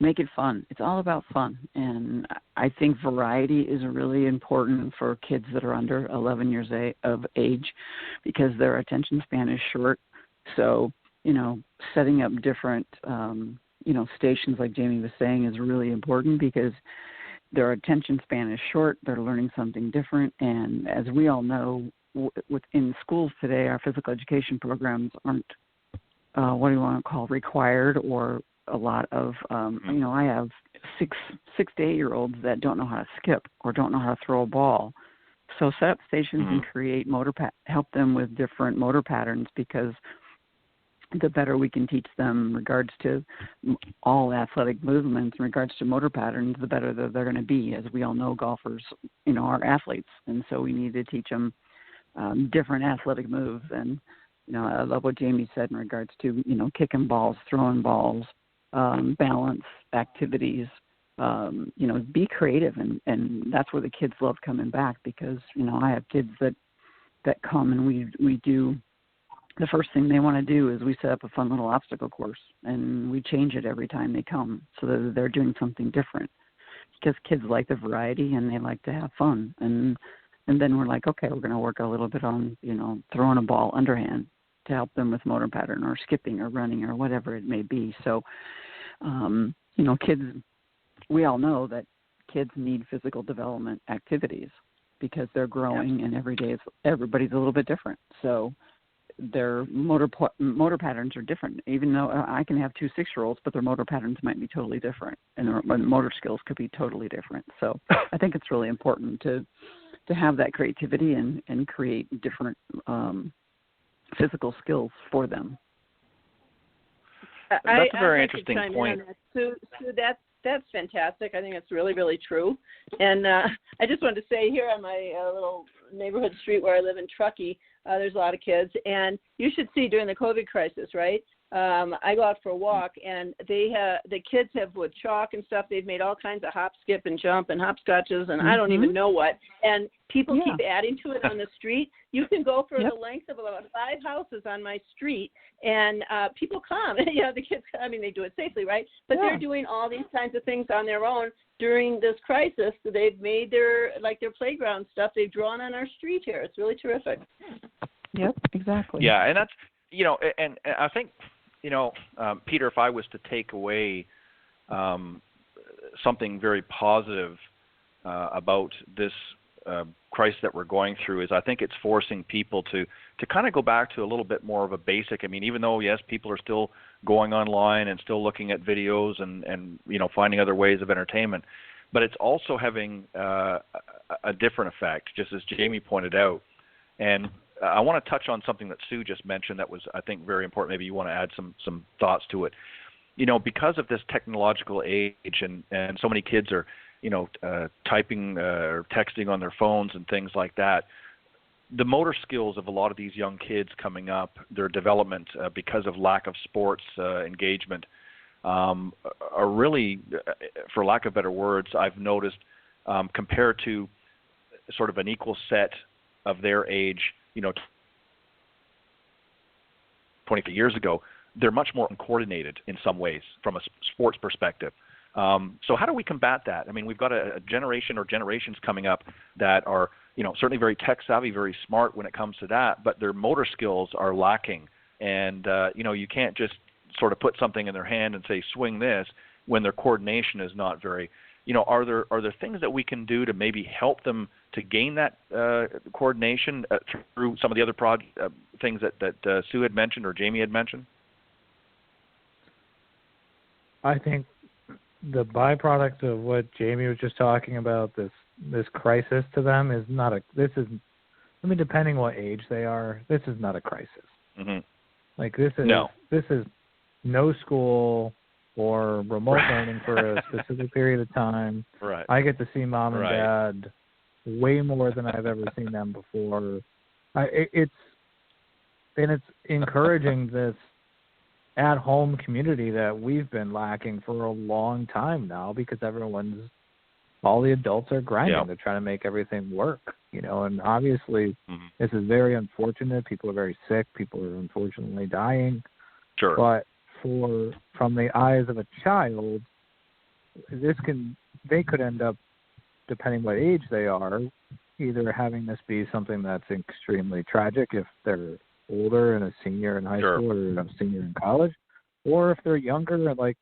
make it fun. It's all about fun. And I think variety is really important for kids that are under 11 years of age because their attention span is short. So setting up different, stations like Jamie was saying is really important because their attention span is short. They're learning something different. And as we all know, within schools today, our physical education programs aren't, what do you want to call, required, or a lot of, I have 6 to 8-year-olds that don't know how to skip or don't know how to throw a ball. So set up stations and create help them with different motor patterns, because the better we can teach them in regards to all athletic movements, in regards to motor patterns, the better they're going to be. As we all know, golfers, are athletes, and so we need to teach them different athletic moves. And I love what Jamie said in regards to kicking balls, throwing balls, balance activities. Be creative, and that's where the kids love coming back, because I have kids that come and we do. The first thing they want to do is we set up a fun little obstacle course, and we change it every time they come so that they're doing something different, because kids like the variety and they like to have fun. And then we're like, okay, we're going to work a little bit on, throwing a ball underhand to help them with motor pattern, or skipping or running or whatever it may be. So, kids, we all know that kids need physical development activities because they're growing, and every day everybody's a little bit different. So their motor patterns are different. Even though I can have 2 6-year-olds, but their motor patterns might be totally different, and their motor skills could be totally different. So I think it's really important to have that creativity and create different physical skills for them. That's a very interesting point. Sue, that's fantastic. I think it's really, really true. And I just wanted to say, here on my little neighborhood street where I live in Truckee, there's a lot of kids. And you should see during the COVID crisis, right? I go out for a walk, and the kids have, with chalk and stuff, they've made all kinds of hop, skip, and jump and hopscotches, and I don't even know what. And people keep adding to it on the street. You can go for the length of about 5 houses on my street, and people come. The kids, they do it safely, right? But they're doing all these kinds of things on their own during this crisis. So they've made their playground stuff. They've drawn on our street here. It's really terrific. Yep, exactly. Yeah, and that's, and I think, Peter, if I was to take away something very positive about this crisis that we're going through, is I think it's forcing people to kind of go back to a little bit more of a basic. Even though, yes, people are still going online and still looking at videos and finding other ways of entertainment, but it's also having a different effect, just as Jamie pointed out. And I want to touch on something that Sue just mentioned that was, I think, very important. Maybe you want to add some thoughts to it. Because of this technological age, and so many kids are, typing or texting on their phones and things like that, the motor skills of a lot of these young kids coming up, their development, because of lack of sports engagement, are really, for lack of better words, I've noticed, compared to sort of an equal set of their age, 20 years ago, they're much more coordinated in some ways from a sports perspective. So how do we combat that? We've got a generation or generations coming up that are, certainly very tech savvy, very smart when it comes to that, but their motor skills are lacking. And, you can't just sort of put something in their hand and say, swing this, when their coordination is not very, are there things that we can do to maybe help them to gain that coordination through some of the other things that Sue had mentioned or Jamie had mentioned? I think the byproduct of what Jamie was just talking about, this crisis to them, is not depending what age they are, this is not a crisis. Mm-hmm. This is no school or remote learning for a specific period of time. Right. I get to see mom and dad way more than I've ever seen them before. It's encouraging this at-home community that we've been lacking for a long time now, because all the adults are grinding. Yep. They're trying to make everything work, and obviously this is very unfortunate. People are very sick. People are unfortunately dying. Sure. But from the eyes of a child, they could end up, depending what age they are, either having this be something that's extremely tragic if they're older and a senior in high Sure. school or a senior in college, or if they're younger, like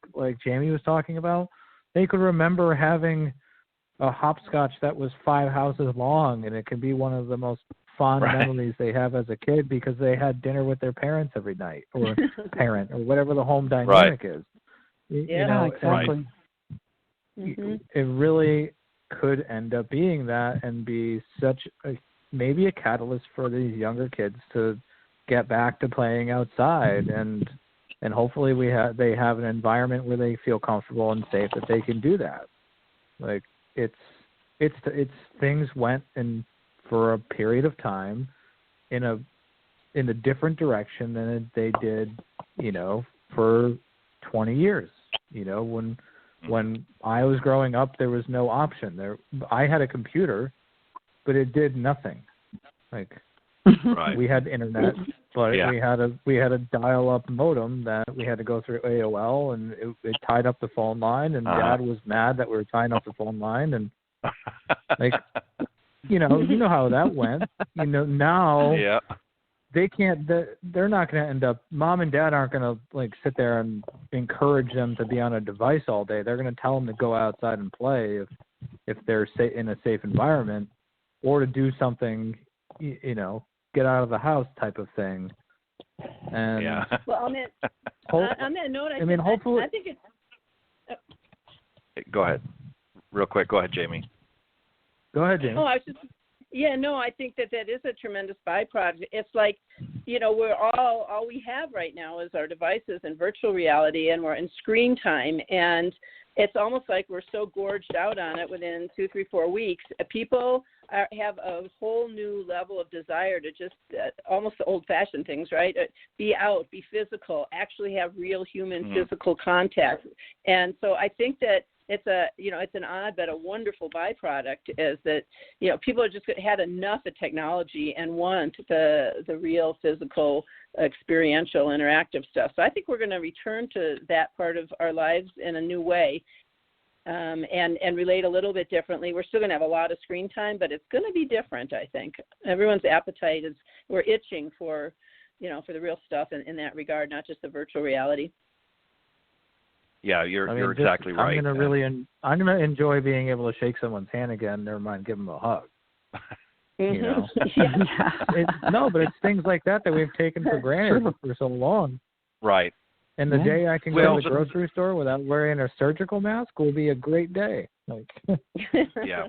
Jamie was talking about, they could remember having a hopscotch that was 5 houses long, and it can be one of the most fond memories they have as a kid because they had dinner with their parents every night, or parent, or whatever the home dynamic is. Yeah, you know, exactly. It really could end up being that and be maybe a catalyst for these younger kids to get back to playing outside, and hopefully they have an environment where they feel comfortable and safe that they can do that. Like it's things went in for a period of time in a different direction than they did, for 20 years. When I was growing up, there was no option. I had a computer, but it did nothing. Like we had internet, but we had a dial-up modem that we had to go through AOL, and it tied up the phone line, and Dad was mad that we were tying up the phone line, and like you know how that went. Now they can't. They're not going to end up. Mom and Dad aren't going to like sit there and encourage them to be on a device all day. They're going to tell them to go outside and play if they're in a safe environment, or to do something. Get out of the house type of thing. And well, on that note, hopefully. I think it's. Go ahead, real quick. Go ahead, Jamie. Go ahead, Jamie. Oh, I think that is a tremendous byproduct. It's like, we're all we have right now is our devices and virtual reality, and we're in screen time, and it's almost like we're so gorged out on it within 2, 3, 4 weeks. People have a whole new level of desire to just almost the old-fashioned things, right? Be out, be physical, actually have real human physical contact. And so I think that it's an odd but a wonderful byproduct is that, people are just had enough of technology and want the real physical, experiential, interactive stuff. So I think we're going to return to that part of our lives in a new way. And relate a little bit differently. We're still going to have a lot of screen time, but it's going to be different, I think. Everyone's appetite we're itching for, for the real stuff in that regard, not just the virtual reality. Yeah, you're exactly right. I'm going to enjoy being able to shake someone's hand again. Never mind, give them a hug. But it's things like that we've taken for granted for so long. Right. And the day I can go to the grocery store without wearing a surgical mask will be a great day. Yeah.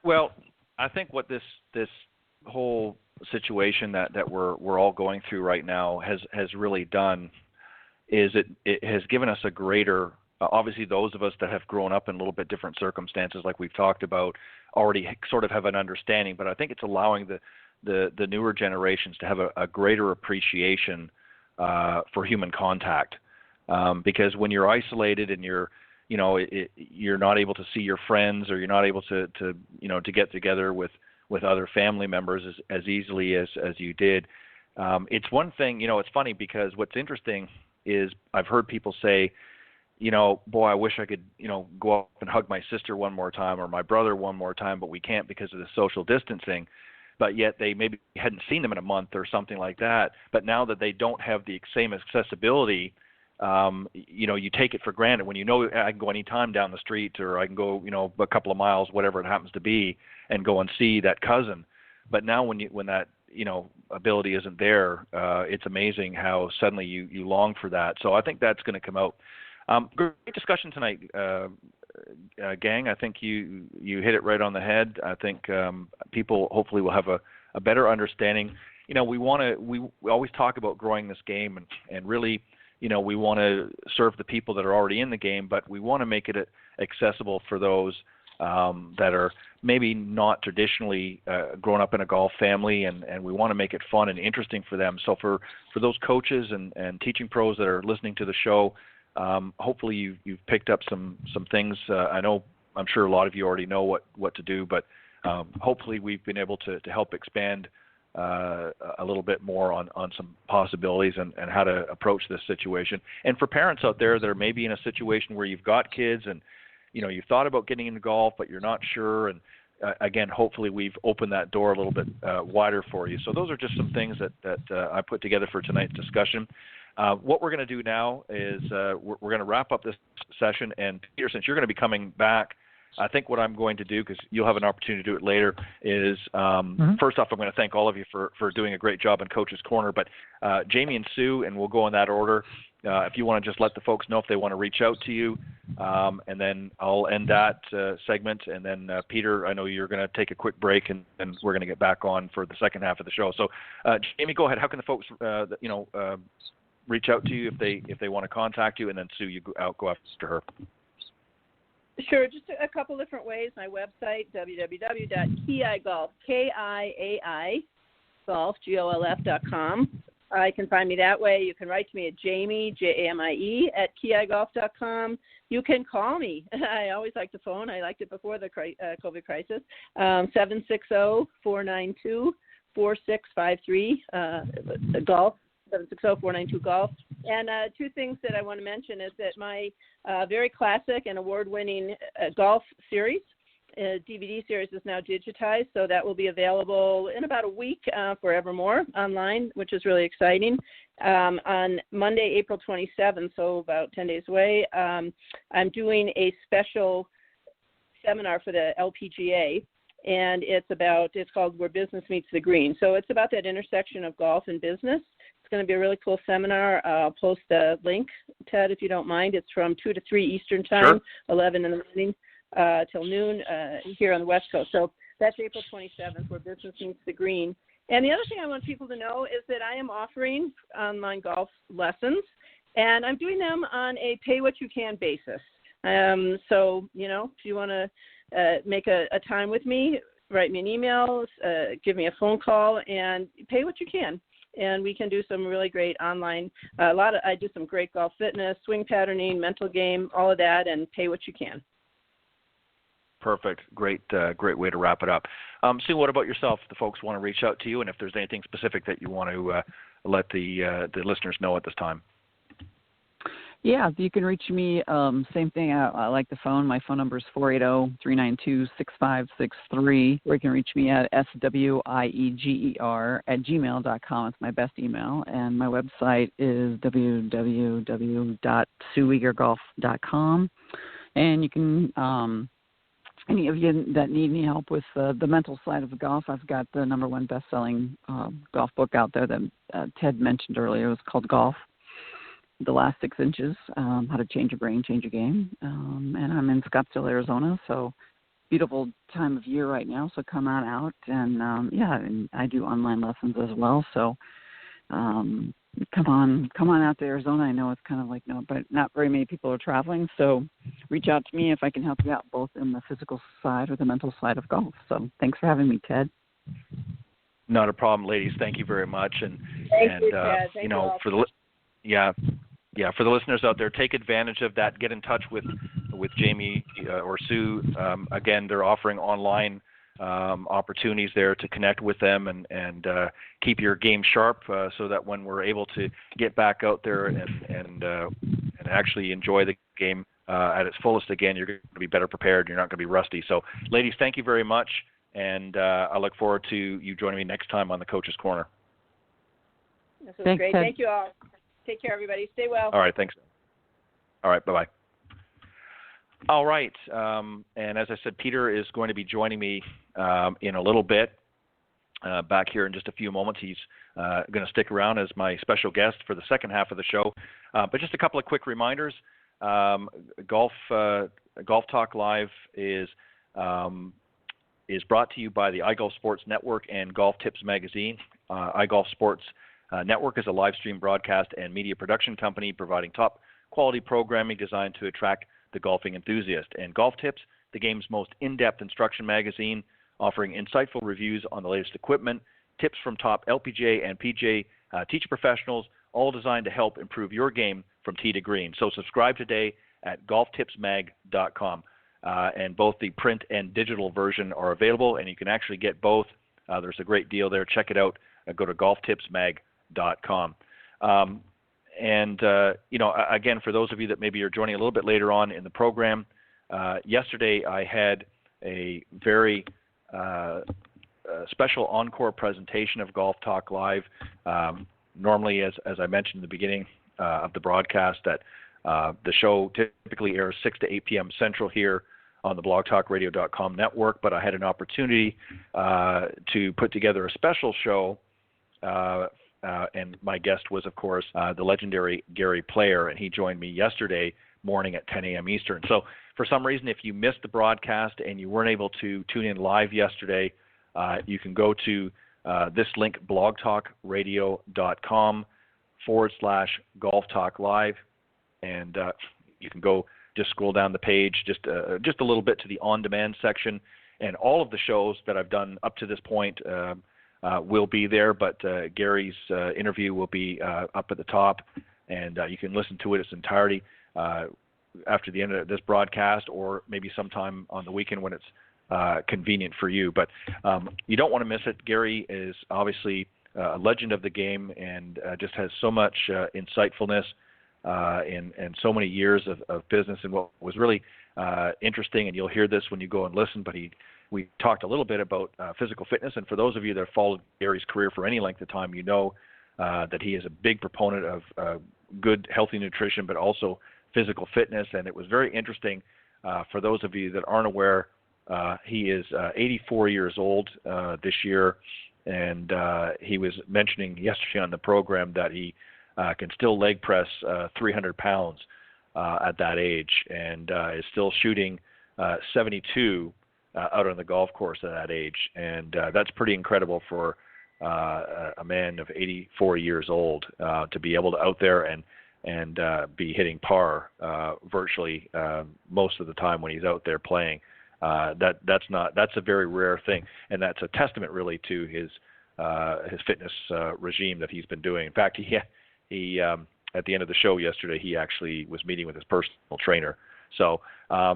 Well, I think what this whole situation that we're all going through right now has really done is it has given us a greater, obviously those of us that have grown up in a little bit different circumstances like we've talked about already sort of have an understanding, but I think it's allowing the newer generations to have a greater appreciation for human contact, because when you're isolated and you're not able to see your friends, or you're not able to get together with other family members as easily as you did. It's one thing, it's funny because what's interesting is I've heard people say, boy, I wish I could, go up and hug my sister one more time or my brother one more time, but we can't because of the social distancing. But yet they maybe hadn't seen them in a month or something like that. But now that they don't have the same accessibility, you take it for granted. When I can go any time down the street, or I can go, a couple of miles, whatever it happens to be, and go and see that cousin. But now when that ability isn't there, it's amazing how suddenly you long for that. So I think that's going to come out. Great discussion tonight, gang. I think you hit it right on the head. I think people hopefully will have a better understanding. We always talk about growing this game, and really, we want to serve the people that are already in the game, but we want to make it accessible for those that are maybe not traditionally grown up in a golf family, and we want to make it fun and interesting for them. So for those coaches and teaching pros that are listening to the show, hopefully you've picked up some things. I'm sure a lot of you already know what to do, but hopefully we've been able to help expand a little bit more on some possibilities and how to approach this situation. And for parents out there that are maybe in a situation where you've got kids and you've thought about getting into golf, but you're not sure, and again, hopefully we've opened that door a little bit wider for you. So those are just some things that I put together for tonight's discussion. What we're going to do now is we're going to wrap up this session. And Peter, since you're going to be coming back, I think what I'm going to do, because you'll have an opportunity to do it later, is first off, I'm going to thank all of you for doing a great job in Coach's Corner. But Jamie and Sue, and we'll go in that order, if you want to just let the folks know if they want to reach out to you, and then I'll end that segment. And then Peter, I know you're going to take a quick break, and we're going to get back on for the second half of the show. So Jamie, go ahead. How can the folks, reach out to you if they want to contact you? And then Sue, you go after her. Sure, just a couple different ways. My website, www.kiaigolf, K-I-A-I, golf.com. You can find me that way. You can write to me at Jamie, Jamie, at kiaigolf.com. You can call me. I always like the phone. I liked it before the COVID crisis. 760-492-4653, golf. 760-492-GOLF. And two things that I want to mention is that my very classic and award-winning golf series, DVD series, is now digitized, so that will be available in about a week forevermore online, which is really exciting. On Monday, April 27th, so about 10 days away, I'm doing a special seminar for the LPGA, and it's called Where Business Meets the Green. So it's about that intersection of golf and business. It's going to be a really cool seminar. I'll post a link, Ted, if you don't mind. It's from 2 to 3 Eastern Time, sure. 11 in the morning till noon here on the West Coast. So that's April 27th, Where Business Meets the Green. And the other thing I want people to know is that I am offering online golf lessons, and I'm doing them on a pay-what-you-can basis. So, if you want to make a time with me, write me an email, give me a phone call, and pay what you can. And we can do some really great online, I do some great golf fitness, swing patterning, mental game, all of that, and pay what you can. Perfect. Great way to wrap it up. Sue, what about yourself? The folks want to reach out to you, and if there's anything specific that you want to let the listeners know at this time. Yeah, you can reach me. Same thing. I like the phone. My phone number is 480-392-6563. Or you can reach me at swieger@gmail.com. It's my best email. And my website is www.swiegergolf.com. And you can, any of you that need any help with the mental side of the golf, I've got the #1 best-selling golf book out there that Ted mentioned earlier. It was called Golf, The Last 6 Inches, How to Change Your Brain, Change Your Game. And I'm in Scottsdale, Arizona, so beautiful time of year right now, so come on out. And, and I do online lessons as well, so come on out to Arizona. I know it's kind of like, but not very many people are traveling, so reach out to me if I can help you out both in the physical side or the mental side of golf. So thanks for having me, Ted. Not a problem, ladies. Thank you very much. And Thank you, Ted. Thank you all. For the listeners out there, take advantage of that. Get in touch with Jamie or Sue. Again, they're offering online opportunities there to connect with them and keep your game sharp so that when we're able to get back out there and actually enjoy the game at its fullest again, you're going to be better prepared. You're not going to be rusty. So, ladies, thank you very much, and I look forward to you joining me next time on the Coach's Corner. This was great. Thank you all. Take care, everybody. Stay well. All right. Thanks. All right. Bye-bye. All right. And as I said, Peter is going to be joining me in a little bit back here in just a few moments. He's going to stick around as my special guest for the second half of the show. But just a couple of quick reminders. Golf Talk Live is brought to you by the iGolf Sports Network and Golf Tips Magazine. iGolf Sports Network is a live stream broadcast and media production company providing top quality programming designed to attract the golfing enthusiast. And Golf Tips, the game's most in-depth instruction magazine, offering insightful reviews on the latest equipment, tips from top LPGA and PGA teacher professionals, all designed to help improve your game from tee to green. So subscribe today at golftipsmag.com. And both the print and digital version are available, and you can actually get both. There's a great deal there. Check it out. Go to golftipsmag.com. Again, for those of you that maybe are joining a little bit later on in the program, yesterday I had a very special encore presentation of Golf Talk Live. Normally, as I mentioned in the beginning of the broadcast, that the show typically airs 6 to 8 p.m. Central here on the blogtalkradio.com network, but I had an opportunity to put together a special show, and my guest was, of course, the legendary Gary Player, and he joined me yesterday morning at 10 a.m. Eastern. So for some reason, if you missed the broadcast and you weren't able to tune in live yesterday, you can go to this link, blogtalkradio.com/Golf Talk Live, and you can go just scroll down the page just a little bit to the on-demand section, and all of the shows that I've done up to this point will be there, but Gary's interview will be up at the top, and you can listen to it in its entirety after the end of this broadcast, or maybe sometime on the weekend when it's convenient for you. But you don't want to miss it. Gary is obviously a legend of the game, and just has so much insightfulness and so many years of business. And what was really interesting, and you'll hear this when you go and listen, but we talked a little bit about physical fitness. And for those of you that have followed Gary's career for any length of time, you know that he is a big proponent of good, healthy nutrition, but also physical fitness. And it was very interesting for those of you that aren't aware. He is 84 years old this year, and he was mentioning yesterday on the program that he can still leg press 300 pounds at that age, and is still shooting 72 out on the golf course at that age. And that's pretty incredible for a man of 84 years old to be able to out there and be hitting par virtually most of the time when he's out there playing. That's a very rare thing, and that's a testament really to his fitness regime that he's been doing. In fact, he at the end of the show yesterday, he actually was meeting with his personal trainer. So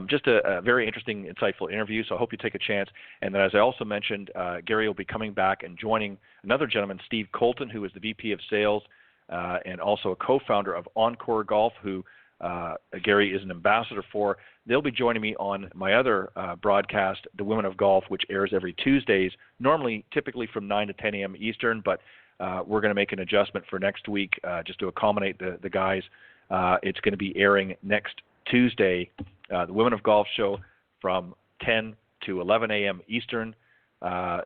just a very interesting, insightful interview. So I hope you take a chance. And then, as I also mentioned, Gary will be coming back and joining another gentleman, Steve Colton, who is the VP of Sales and also a co-founder of Encore Golf, who Gary is an ambassador for. They'll be joining me on my other broadcast, The Women of Golf, which airs every Tuesdays, typically from 9 to 10 a.m. Eastern, but we're going to make an adjustment for next week just to accommodate the guys. It's going to be airing next Tuesday, The Women of Golf show from 10 to 11 a.m. Eastern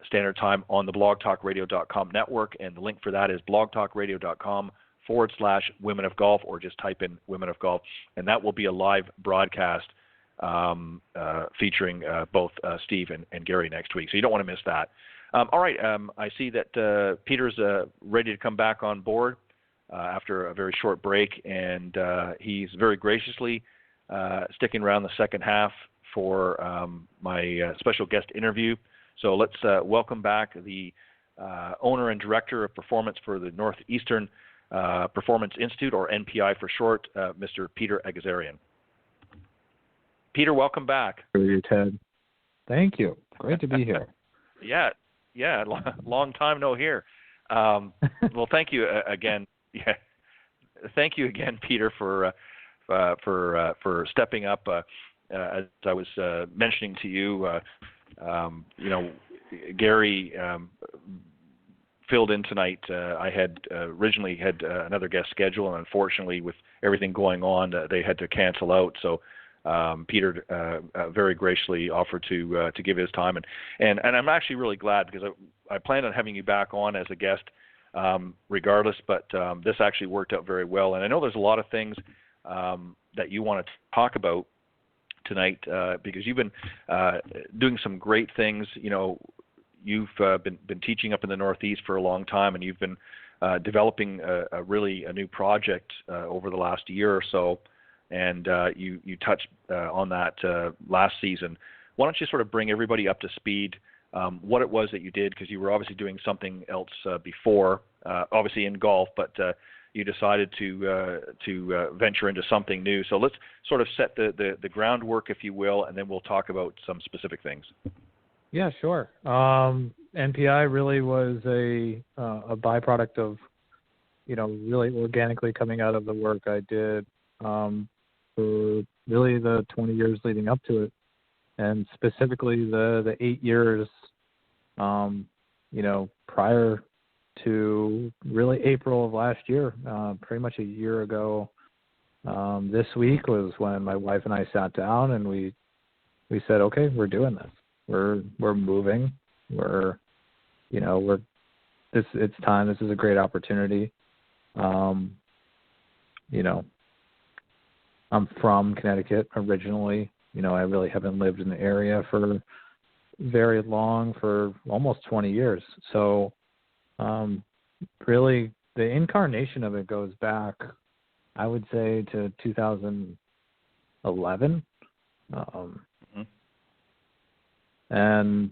Standard Time on the blogtalkradio.com network, and the link for that is blogtalkradio.com/Women of Golf, or just type in Women of Golf, and that will be a live broadcast featuring both Steve and Gary next week, so you don't want to miss that. All right, I see that Peter's ready to come back on board after a very short break, and he's very graciously sticking around the second half for my special guest interview. So let's welcome back the owner and director of performance for the Northeastern Performance Institute, or NPI for short, Mr. Peter Egazarian. Peter, welcome back. How are you, Ted? Thank you. Great to be here. Yeah, long time no hear. Well, thank you again. Yeah, thank you again, Peter, for stepping up. As I was mentioning to you, Gary filled in tonight. I had originally had another guest schedule, and unfortunately, with everything going on, they had to cancel out. So Peter very graciously offered to give his time, and I'm actually really glad, because I planned on having you back on as a guest regardless, but this actually worked out very well. And I know there's a lot of things that you want to talk about tonight, because you've been doing some great things. You've been teaching up in the Northeast for a long time, and you've been developing a new project over the last year or so, and you touched on that last season. Why don't you sort of bring everybody up to speed what it was that you did, because you were obviously doing something else before, obviously in golf, but you decided to venture into something new. So let's sort of set the groundwork, if you will, and then we'll talk about some specific things. Yeah, sure. NPI really was a byproduct of, really organically coming out of the work I did for really the 20 years leading up to it, and specifically the 8 years prior to really April of last year, pretty much a year ago. This week was when my wife and I sat down and we said, okay, we're doing this. We're moving. It's time. This is a great opportunity. I'm from Connecticut originally. I really haven't lived in the area for very long, for almost 20 years. So, really, the incarnation of it goes back, I would say, to 2011. And,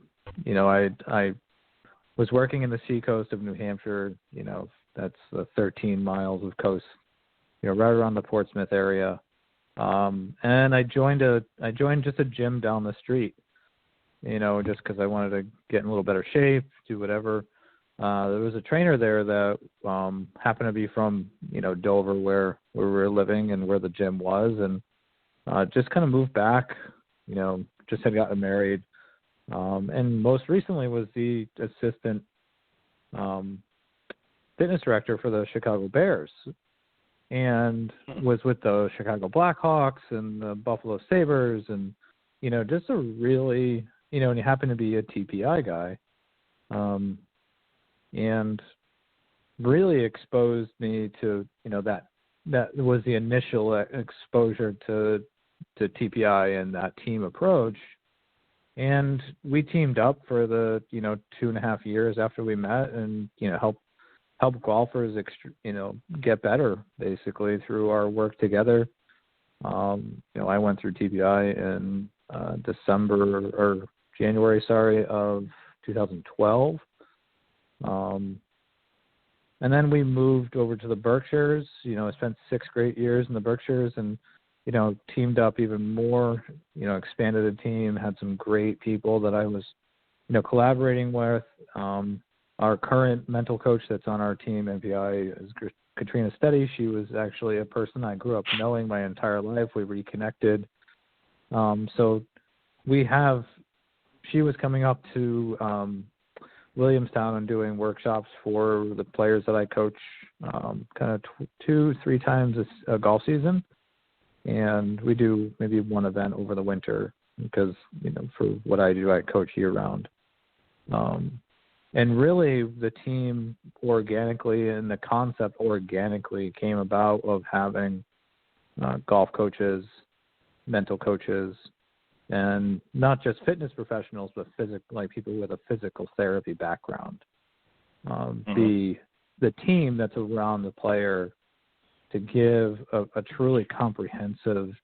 I was working in the seacoast of New Hampshire. That's 13 miles of coast, right around the Portsmouth area. And I joined just a gym down the street, just because I wanted to get in a little better shape, do whatever. There was a trainer there that happened to be from, Dover, where we were living and where the gym was, and just kind of moved back, just had gotten married. And most recently was the assistant fitness director for the Chicago Bears, and was with the Chicago Blackhawks and the Buffalo Sabres, and, just a really, and he happened to be a TPI guy, and really exposed me to, that was the initial exposure to TPI and that team approach. And we teamed up for the, 2.5 years after we met, and, help golfers, get better basically through our work together. I went through TPI in January of 2012. And then we moved over to the Berkshires. I spent 6 great years in the Berkshires, and, teamed up even more, expanded the team, had some great people that I was, collaborating with. Our current mental coach that's on our team, NPI, is Katrina Steady. She was actually a person I grew up knowing my entire life. We reconnected. So she was coming up to Williamstown and doing workshops for the players that I coach kind of 2-3 times a golf season. And we do maybe one event over the winter because, for what I do, I coach year round. And really the team organically and the concept organically came about of having golf coaches, mental coaches, and not just fitness professionals, but people with a physical therapy background. The team that's around the player to give a truly comprehensive,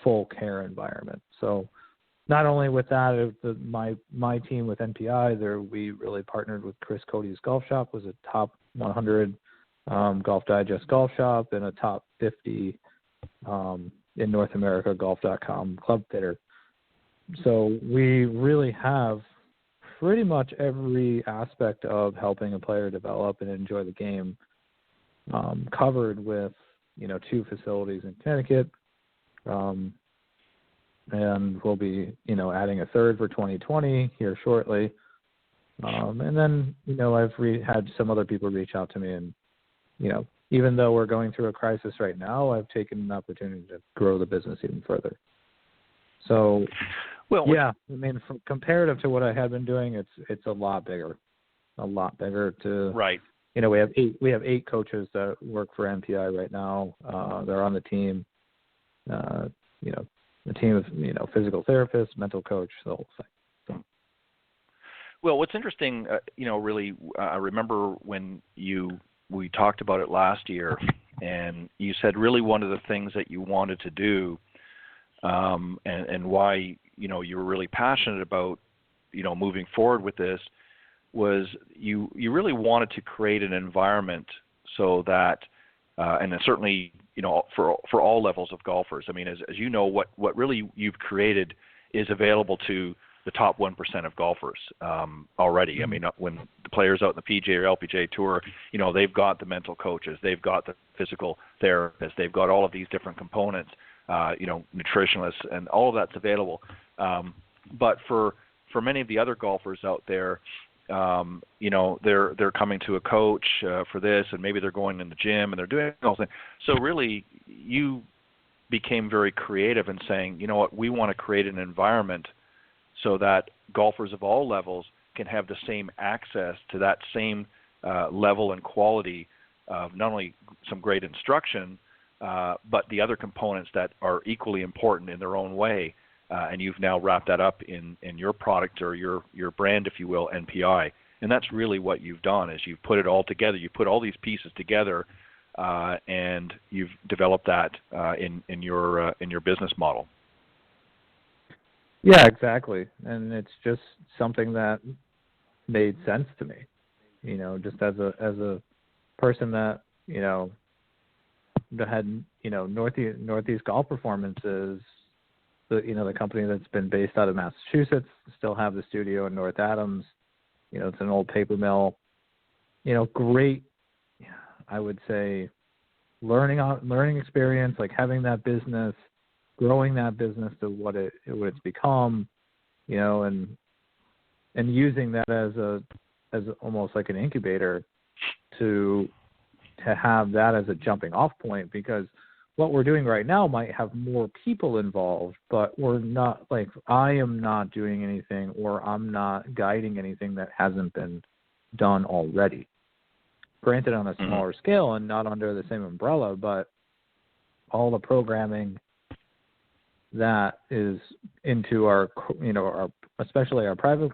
full care environment. So not only with that, my team with NPI, we really partnered with Chris Cody's Golf Shop, was a top 100 Golf Digest golf shop and a top 50 in North America golf.com club fitter. So we really have pretty much every aspect of helping a player develop and enjoy the game covered with, 2 facilities in Connecticut. And we'll be, adding a third for 2020 here shortly. And then, I've had some other people reach out to me, and, even though we're going through a crisis right now, I've taken an opportunity to grow the business even further. So, from comparative to what I had been doing, it's a lot bigger to, right. We have 8 coaches that work for NPI right now. They're on the team, the team of, physical therapists, mental coach, the whole thing. So. Well, what's interesting, really, I remember when we talked about it last year, and you said really one of the things that you wanted to do, and why, you were really passionate about, moving forward with this, was you really wanted to create an environment so that, and certainly, for all levels of golfers. I mean, as you know, what really you've created is available to the top 1% of golfers already. Mm-hmm. I mean, when the players out in the PGA or LPGA Tour, they've got the mental coaches, they've got the physical therapists, they've got all of these different components, nutritionists, and all of that's available. But for for many of the other golfers out there, they're coming to a coach for this, and maybe they're going in the gym and they're doing all things. So really, you became very creative in saying, you know what, we want to create an environment so that golfers of all levels can have the same access to that same level and quality of not only some great instruction, but the other components that are equally important in their own way. And you've now wrapped that up in your product or your brand, if you will, NPI. And that's really what you've done, is you've put it all together. You put all these pieces together, and you've developed that in your business model. Yeah, exactly. And it's just something that made sense to me. Just as a person that that had Northeast Golf Performances. The company that's been based out of Massachusetts, still have the studio in North Adams. It's an old paper mill. Great, I would say, learning experience, like having that business, growing that business to what it's become, and using that as almost like an incubator to have that as a jumping off point, because what we're doing right now might have more people involved, but we're not, like, I am not doing anything, or I'm not guiding anything that hasn't been done already. Granted, on a smaller scale and not under the same umbrella, but all the programming that is into our especially our private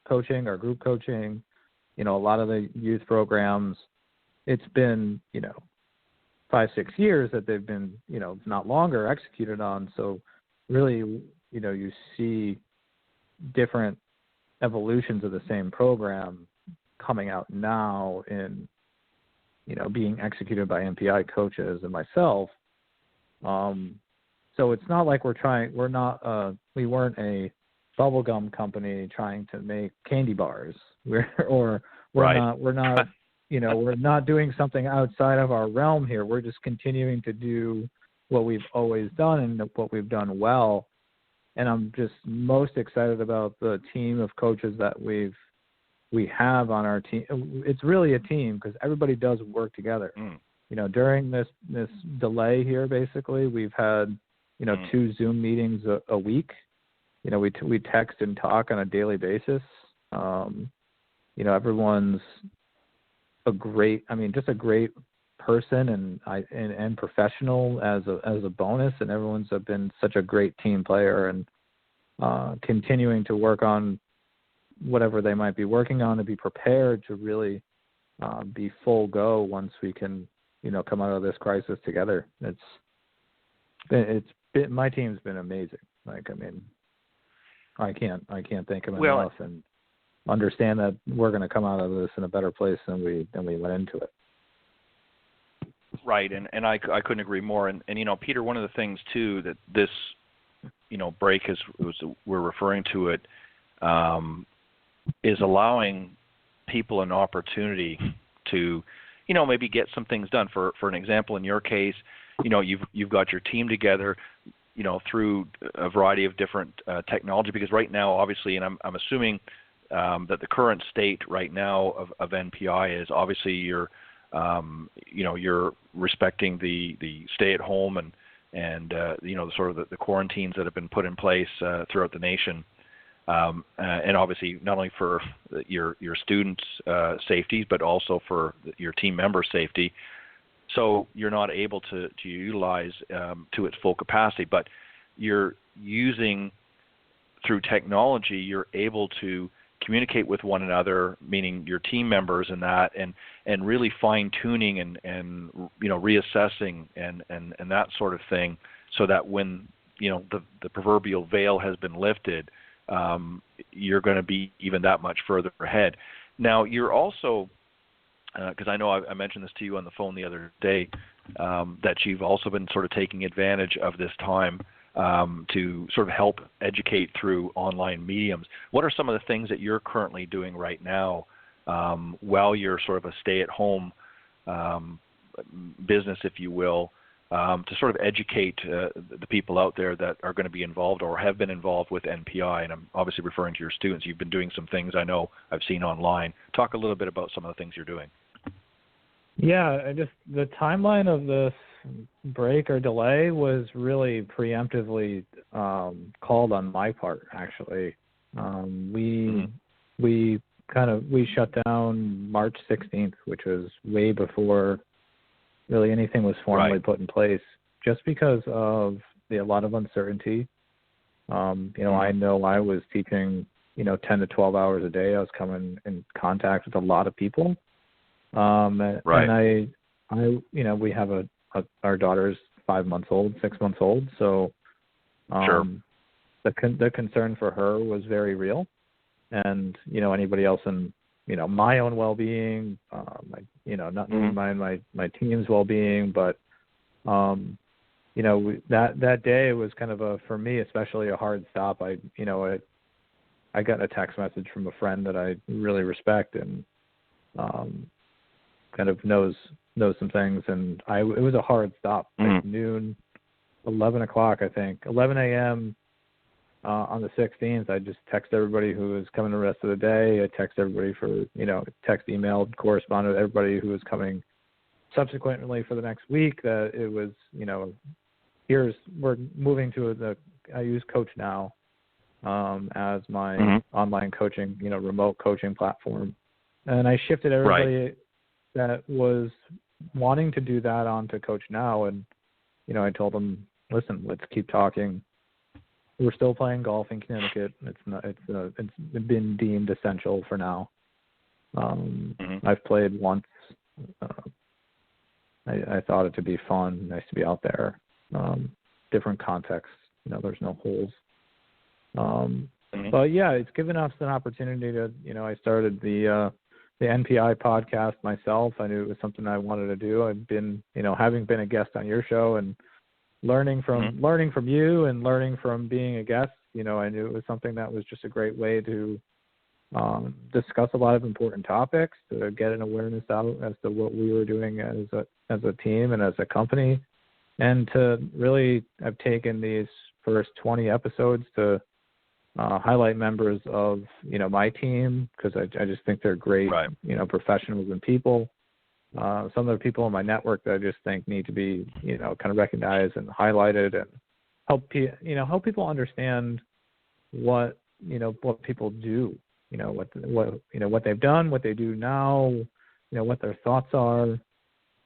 coaching, our group coaching, a lot of the youth programs, it's been, 5-6 years that they've been, not longer executed on. So really, you see different evolutions of the same program coming out now in, being executed by NPI coaches and myself. So it's not like we weren't a bubblegum company trying to make candy bars. We're not we're not doing something outside of our realm here. We're just continuing to do what we've always done and what we've done well. And I'm just most excited about the team of coaches that we have on our team. It's really a team because everybody does work together. During this delay here, basically, we've had, 2 Zoom meetings a week. We text and talk on a daily basis. Everyone's just a great person and professional as a bonus, and everyone's been such a great team player, and continuing to work on whatever they might be working on to be prepared to really be full go once we can, come out of this crisis together. My team's been amazing. I can't thank them enough, and understand that we're going to come out of this in a better place than we went into it. Right, and I couldn't agree more. And Peter, one of the things too that this break we're referring to it is allowing people an opportunity to maybe get some things done. For an example, in your case, you've got your team together, through a variety of different technology, because right now, obviously, and I'm assuming that the current state right now of NPI is obviously you're respecting the stay at home and sort of the quarantines that have been put in place throughout the nation, and obviously not only for your students' safety, but also for your team members' safety. So you're not able to utilize to its full capacity, but you're using, through technology, you're able to communicate with one another, meaning your team members, and really fine tuning and reassessing and that sort of thing, so that when the proverbial veil has been lifted, you're going to be even that much further ahead. Now you're also, because I know I mentioned this to you on the phone the other day, that you've also been sort of taking advantage of this time to sort of help educate through online mediums. What are some of the things that you're currently doing right now while you're sort of a stay-at-home business, if you will, to sort of educate the people out there that are going to be involved or have been involved with NPI. And I'm obviously referring to your students. You've been doing some things I know I've seen online. Talk a little bit about some of the things you're doing. Yeah, the timeline of this break or delay was really preemptively called on my part. Actually, we shut down March 16th, which was way before really anything was formally put in place, just because of a lot of uncertainty. I know I was teaching 10 to 12 hours a day. I was coming in contact with a lot of people. And we have our daughter's 5 months old, 6 months old. So, the concern for her was very real, and, anybody else in, my own well-being, not my team's well-being, but, that day was kind of for me, especially a hard stop. I got a text message from a friend that I really respect and, kind of knows some things, and it was a hard stop. Like noon, 11 o'clock, I think, 11 a.m. On the 16th. I just text everybody who was coming the rest of the day. I text everybody emailed, corresponded with everybody who was coming subsequently for the next week. That it was, we're moving to I use Coach Now as my online coaching, remote coaching platform, and I shifted everybody that was wanting to do that onto Coach Now. And, I told them, listen, let's keep talking. We're still playing golf in Connecticut. It's been deemed essential for now. I've played once. I thought it to be fun, nice to be out there. Different context, there's no holes. But yeah, it's given us an opportunity to, I started the NPI podcast myself. I knew it was something I wanted to do. I've been, having been a guest on your show and learning from you and learning from being a guest, I knew it was something that was just a great way to discuss a lot of important topics, to get an awareness out as to what we were doing as a team and as a company, and to really have taken these first 20 episodes to highlight members of, my team, because I just think they're great, professionals and people. Some of the people in my network that I just think need to be, kind of recognized and highlighted, and help people understand what people do, what they've done, what they do now, what their thoughts are.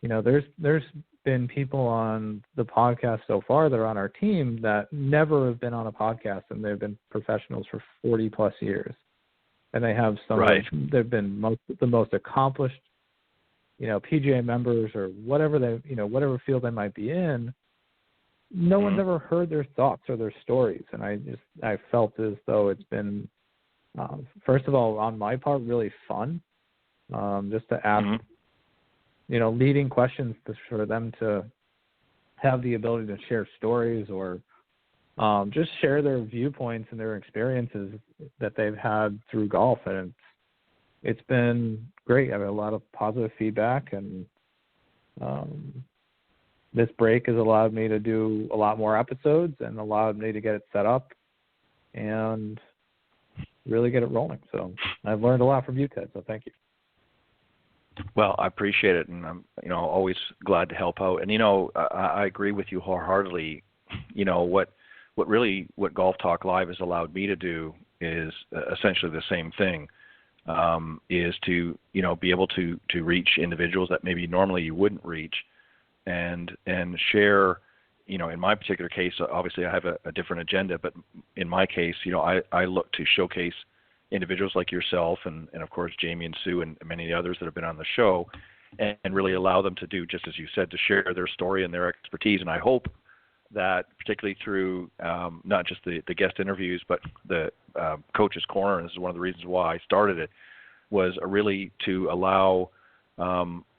There's been people on the podcast so far that are on our team that never have been on a podcast, and they've been professionals for 40 plus years, and they have they've been the most accomplished, PGA members or whatever whatever field they might be in. No one's ever heard their thoughts or their stories, and I felt as though it's been, first of all, on my part, really fun, just to ask, leading questions for them to have the ability to share stories or just share their viewpoints and their experiences that they've had through golf, and it's been great. I have a lot of positive feedback, and this break has allowed me to do a lot more episodes and allowed me to get it set up and really get it rolling. So I've learned a lot from you, Ted, so thank you. Well, I appreciate it, and I'm always glad to help out. And I agree with you wholeheartedly. What Golf Talk Live has allowed me to do is essentially the same thing. Is to be able to reach individuals that maybe normally you wouldn't reach, and share. In my particular case, obviously I have a different agenda, but in my case, I look to showcase individuals like yourself and of course Jamie and Sue and many of the others that have been on the show, and really allow them to do just as you said, to share their story and their expertise. And I hope that particularly through not just the guest interviews, but the Coach's Corner, and this is one of the reasons why I started it, was really to allow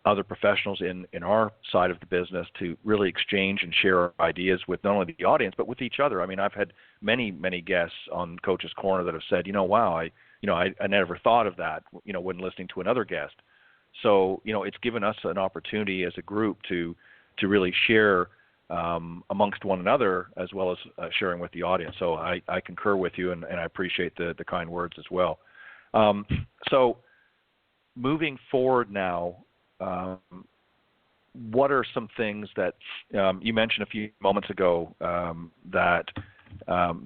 other professionals in our side of the business to really exchange and share ideas with not only the audience, but with each other. I mean, I've had many guests on Coach's Corner that have said, wow, I never thought of that, when listening to another guest. So, it's given us an opportunity as a group to really share amongst one another as well as sharing with the audience. So I concur with you, and I appreciate the kind words as well. So moving forward now, what are some things that you mentioned a few moments ago that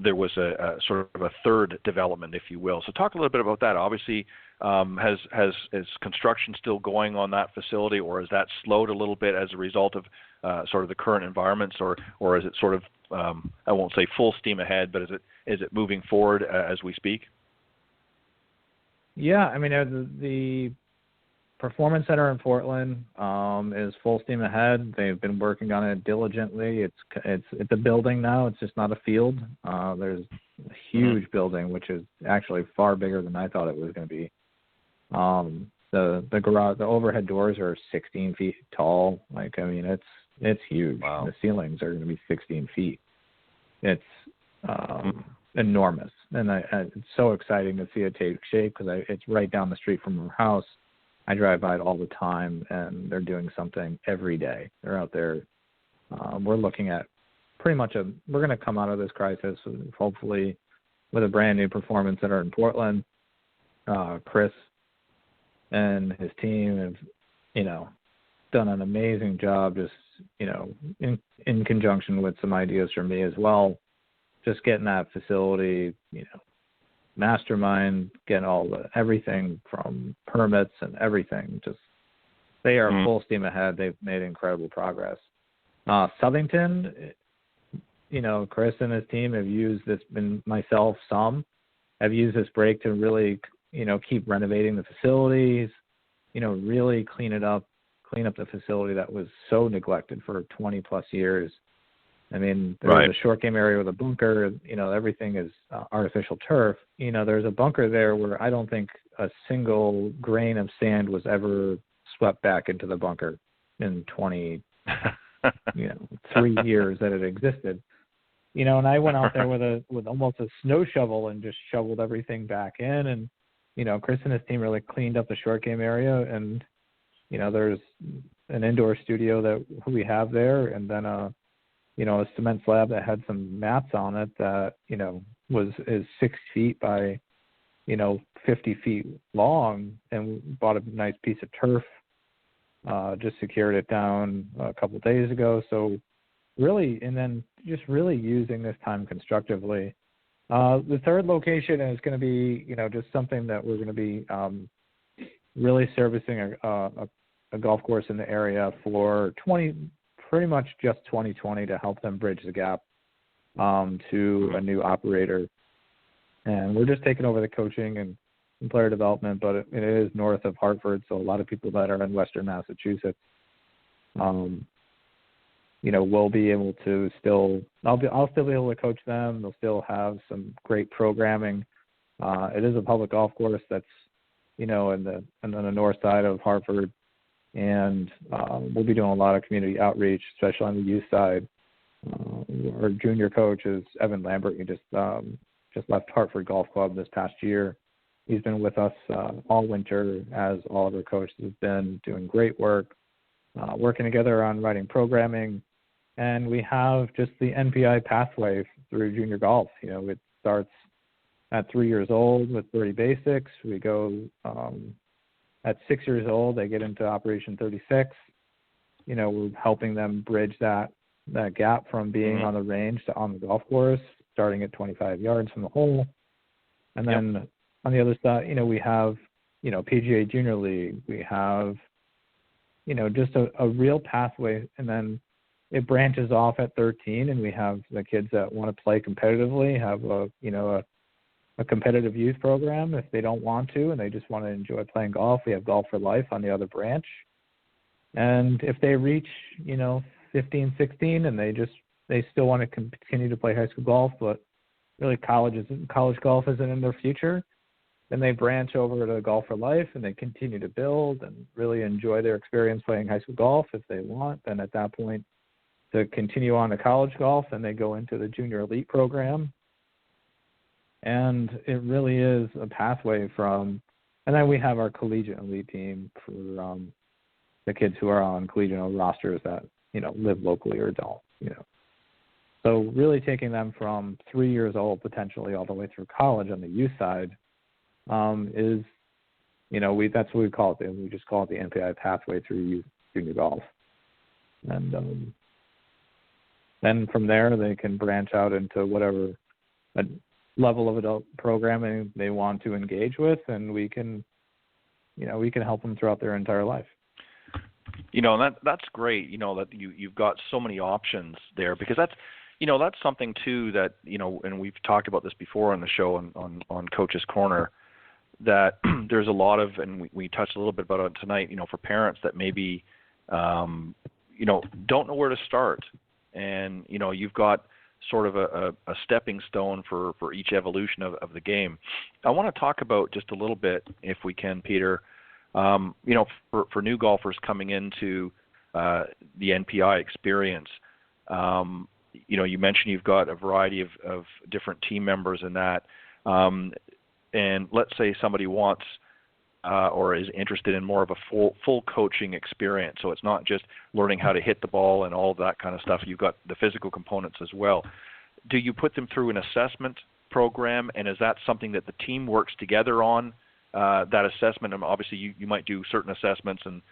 there was a sort of a third development, if you will. So talk a little bit about that. Obviously, is construction still going on that facility, or is that slowed a little bit as a result of sort of the current environments, or is it sort of I won't say full steam ahead, but is it moving forward as we speak? Yeah, I mean the Performance Center in Portland is full steam ahead. They've been working on it diligently. It's a building now. It's just not a field. There's a huge building, which is actually far bigger than I thought it was going to be. The garage, the overhead doors are 16 feet tall. Like, I mean, it's huge. Wow. The ceilings are going to be 16 feet. It's enormous, and it's so exciting to see it take shape because it's right down the street from our house. I drive by it all the time, and they're doing something every day. They're out there. We're looking at pretty much we're going to come out of this crisis hopefully with a brand new Performance Center in Portland. Chris and his team have, done an amazing job just, in conjunction with some ideas from me as well, just getting that facility, mastermind, getting everything from permits and everything. Just they are full steam ahead. They've made incredible progress. Southington, Chris and his team have used this, and myself have used this break to really, keep renovating the facilities, really clean up the facility that was so neglected for 20 plus years. I mean, there's a short game area with a bunker, everything is artificial turf. There's a bunker there where I don't think a single grain of sand was ever swept back into the bunker in 3 years that it existed. And I went out there with almost a snow shovel and just shoveled everything back in. And, Chris and his team really cleaned up the short game area. And, there's an indoor studio that we have there, and then a cement slab that had some mats on it that, is 6 feet by, 50 feet long, and we bought a nice piece of turf, just secured it down a couple of days ago. So really, and then just really using this time constructively. The third location is going to be, just something that we're going to be really servicing a golf course in the area for pretty much just 2020 to help them bridge the gap to a new operator. And we're just taking over the coaching and player development, but it is north of Hartford, so a lot of people that are in Western Massachusetts, will be able to I'll still be able to coach them. They'll still have some great programming. It is a public golf course that's, in the north side of Hartford. And we'll be doing a lot of community outreach, especially on the youth side. Our junior coach is Evan Lambert. He just left Hartford Golf Club this past year. He's been with us all winter, as all of our coaches have been, doing great work, working together on writing programming. And we have just the NPI pathway through junior golf. It starts at 3 years old with 30 basics. We go at 6 years old, they get into Operation 36. We're helping them bridge that gap from being on the range to on the golf course, starting at 25 yards from the hole. And then on the other side, we have, PGA Junior League. We have, just a real pathway. And then it branches off at 13, and we have the kids that want to play competitively, have a competitive youth program if they don't want to and they just want to enjoy playing golf. We have Golf for Life on the other branch. And if they reach, 15, 16 and they still want to continue to play high school golf, but really college golf isn't in their future, then they branch over to Golf for Life and they continue to build and really enjoy their experience playing high school golf. If they want, then at that point to continue on to college golf, and they go into the junior elite program. And it really is a pathway and then we have our collegiate elite team for the kids who are on collegiate rosters that, live locally or don't. So really taking them from 3 years old potentially all the way through college on the youth side is, that's what we call it. We just call it the NPI pathway through youth junior golf. And then from there they can branch out into whatever level of adult programming they want to engage with, and we can help them throughout their entire life. And that's great. That you've got so many options there, because that's something too that and we've talked about this before on the show on Coach's Corner, that there's a lot of, and we touched a little bit about it tonight. For parents that maybe don't know where to start, and you've got sort of a stepping stone for each evolution of the game. I want to talk about just a little bit, if we can, Peter, for new golfers coming into the NPI experience. You mentioned you've got a variety of different team members in that. And let's say somebody wants or is interested in more of a full coaching experience. So it's not just learning how to hit the ball and all of that kind of stuff. You've got the physical components as well. Do you put them through an assessment program, and is that something that the team works together on, that assessment? And obviously you might do certain assessments and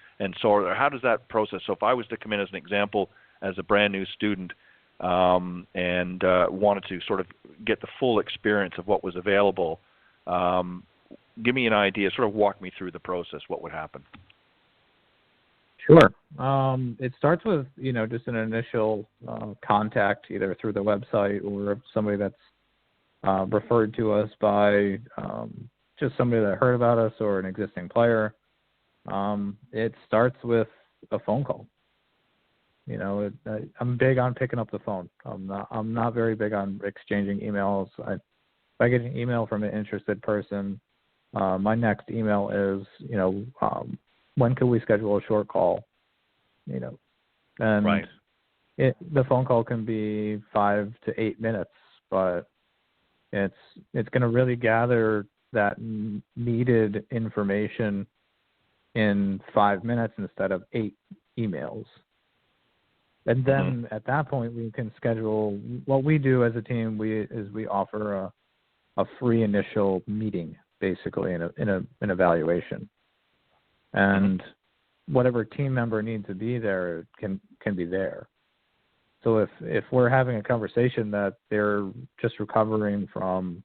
so how does that process? So if I was to come in as an example as a brand new student and wanted to sort of get the full experience of what was available, give me an idea, sort of walk me through the process. What would happen? Sure. It starts with, just an initial contact, either through the website or somebody that's referred to us by just somebody that heard about us or an existing player. It starts with a phone call. I'm big on picking up the phone. I'm not very big on exchanging emails. If I get an email from an interested person, my next email is, when can we schedule a short call? And right. The phone call can be 5 to 8 minutes, but it's going to really gather that needed information in 5 minutes instead of 8 emails. And then at that point, we can schedule. What we do as a team, we offer a free initial meeting, basically in an evaluation, and whatever team member needs to be there can be there. So if we're having a conversation that they're just recovering from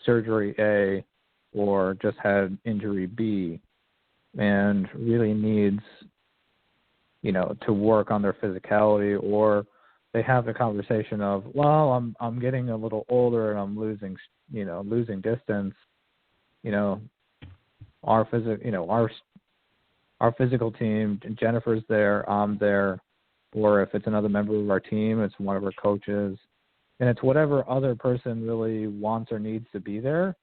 surgery A or just had injury B and really needs to work on their physicality, or they have the conversation of, well, I'm getting a little older and I'm losing distance. Our physical team, Jennifer's there, I'm there, or if it's another member of our team, it's one of our coaches, and it's whatever other person really wants or needs to be there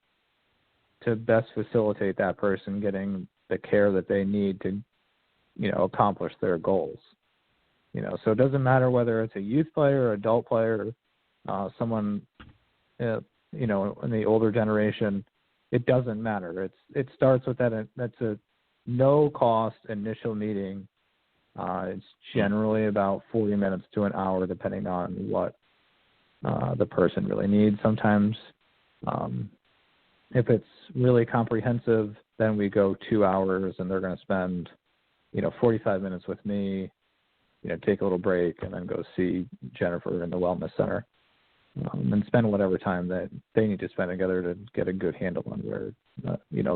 to best facilitate that person getting the care that they need to accomplish their goals. So it doesn't matter whether it's a youth player or adult player, someone, in the older generation, it doesn't matter. It starts with that. That's a no cost initial meeting. It's generally about 40 minutes to an hour, depending on what the person really needs. Sometimes, if it's really comprehensive, then we go 2 hours and they're going to spend 45 minutes with me, take a little break, and then go see Jennifer in the wellness center, and spend whatever time that they need to spend together to get a good handle on where,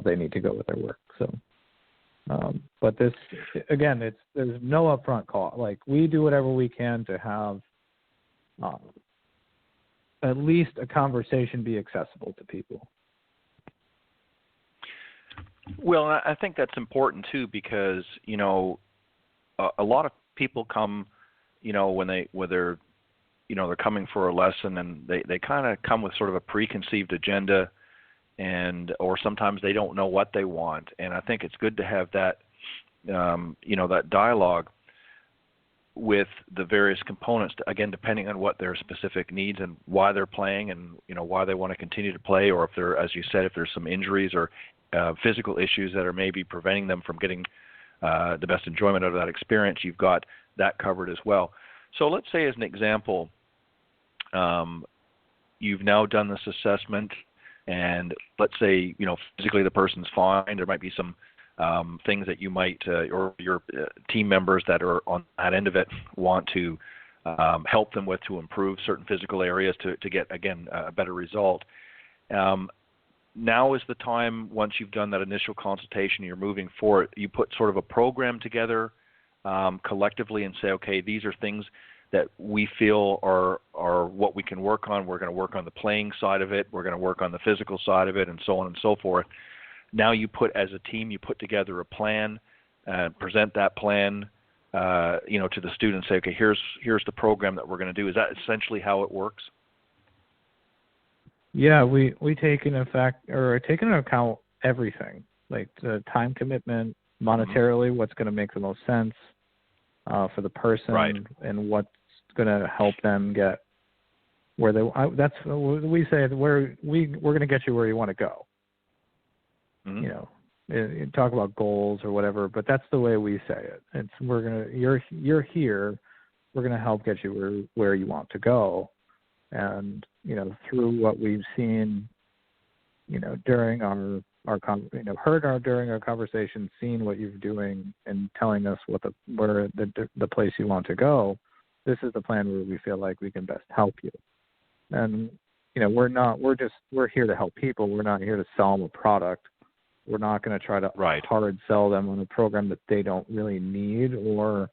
they need to go with their work. So, but this, again, there's no upfront cost. Like, we do whatever we can to have at least a conversation be accessible to people. Well, I think that's important too, because a lot of people come, when they're coming for a lesson, and they kind of come with sort of a preconceived agenda, or sometimes they don't know what they want. And I think it's good to have that that dialogue with the various components, again, depending on what their specific needs and why they're playing, and why they want to continue to play, or if there, as you said, if there's some injuries or physical issues that are maybe preventing them from getting the best enjoyment out of that experience. You've got that covered as well. So let's say, as an example, you've now done this assessment, and let's say, physically the person's fine. There might be some things that you might, or your team members that are on that end of it, want to help them with to improve certain physical areas to get, again, a better result. Now is the time, once you've done that initial consultation, you're moving forward, you put sort of a program together collectively and say, okay, these are things that we feel are what we can work on. We're going to work on the playing side of it. We're going to work on the physical side of it, and so on and so forth. Now you put, as a team, you put together a plan, present that plan, to the students. Say, okay, here's the program that we're going to do. Is that essentially how it works? Yeah, we take into account everything, like the time commitment, monetarily, what's going to make the most sense for the person, right, and what's going to help them get where they. That's we say we're going to get you where you want to go. You talk about goals or whatever, but that's the way we say it. It's you're here. We're going to help get you where you want to go. And through what we've seen, during our during our conversation, seen what you're doing, and telling us where the place you want to go, this is the plan where we feel like we can best help you. And we're here to help people. We're not here to sell them a product. We're not going to try to hard sell them on a program that they don't really need, or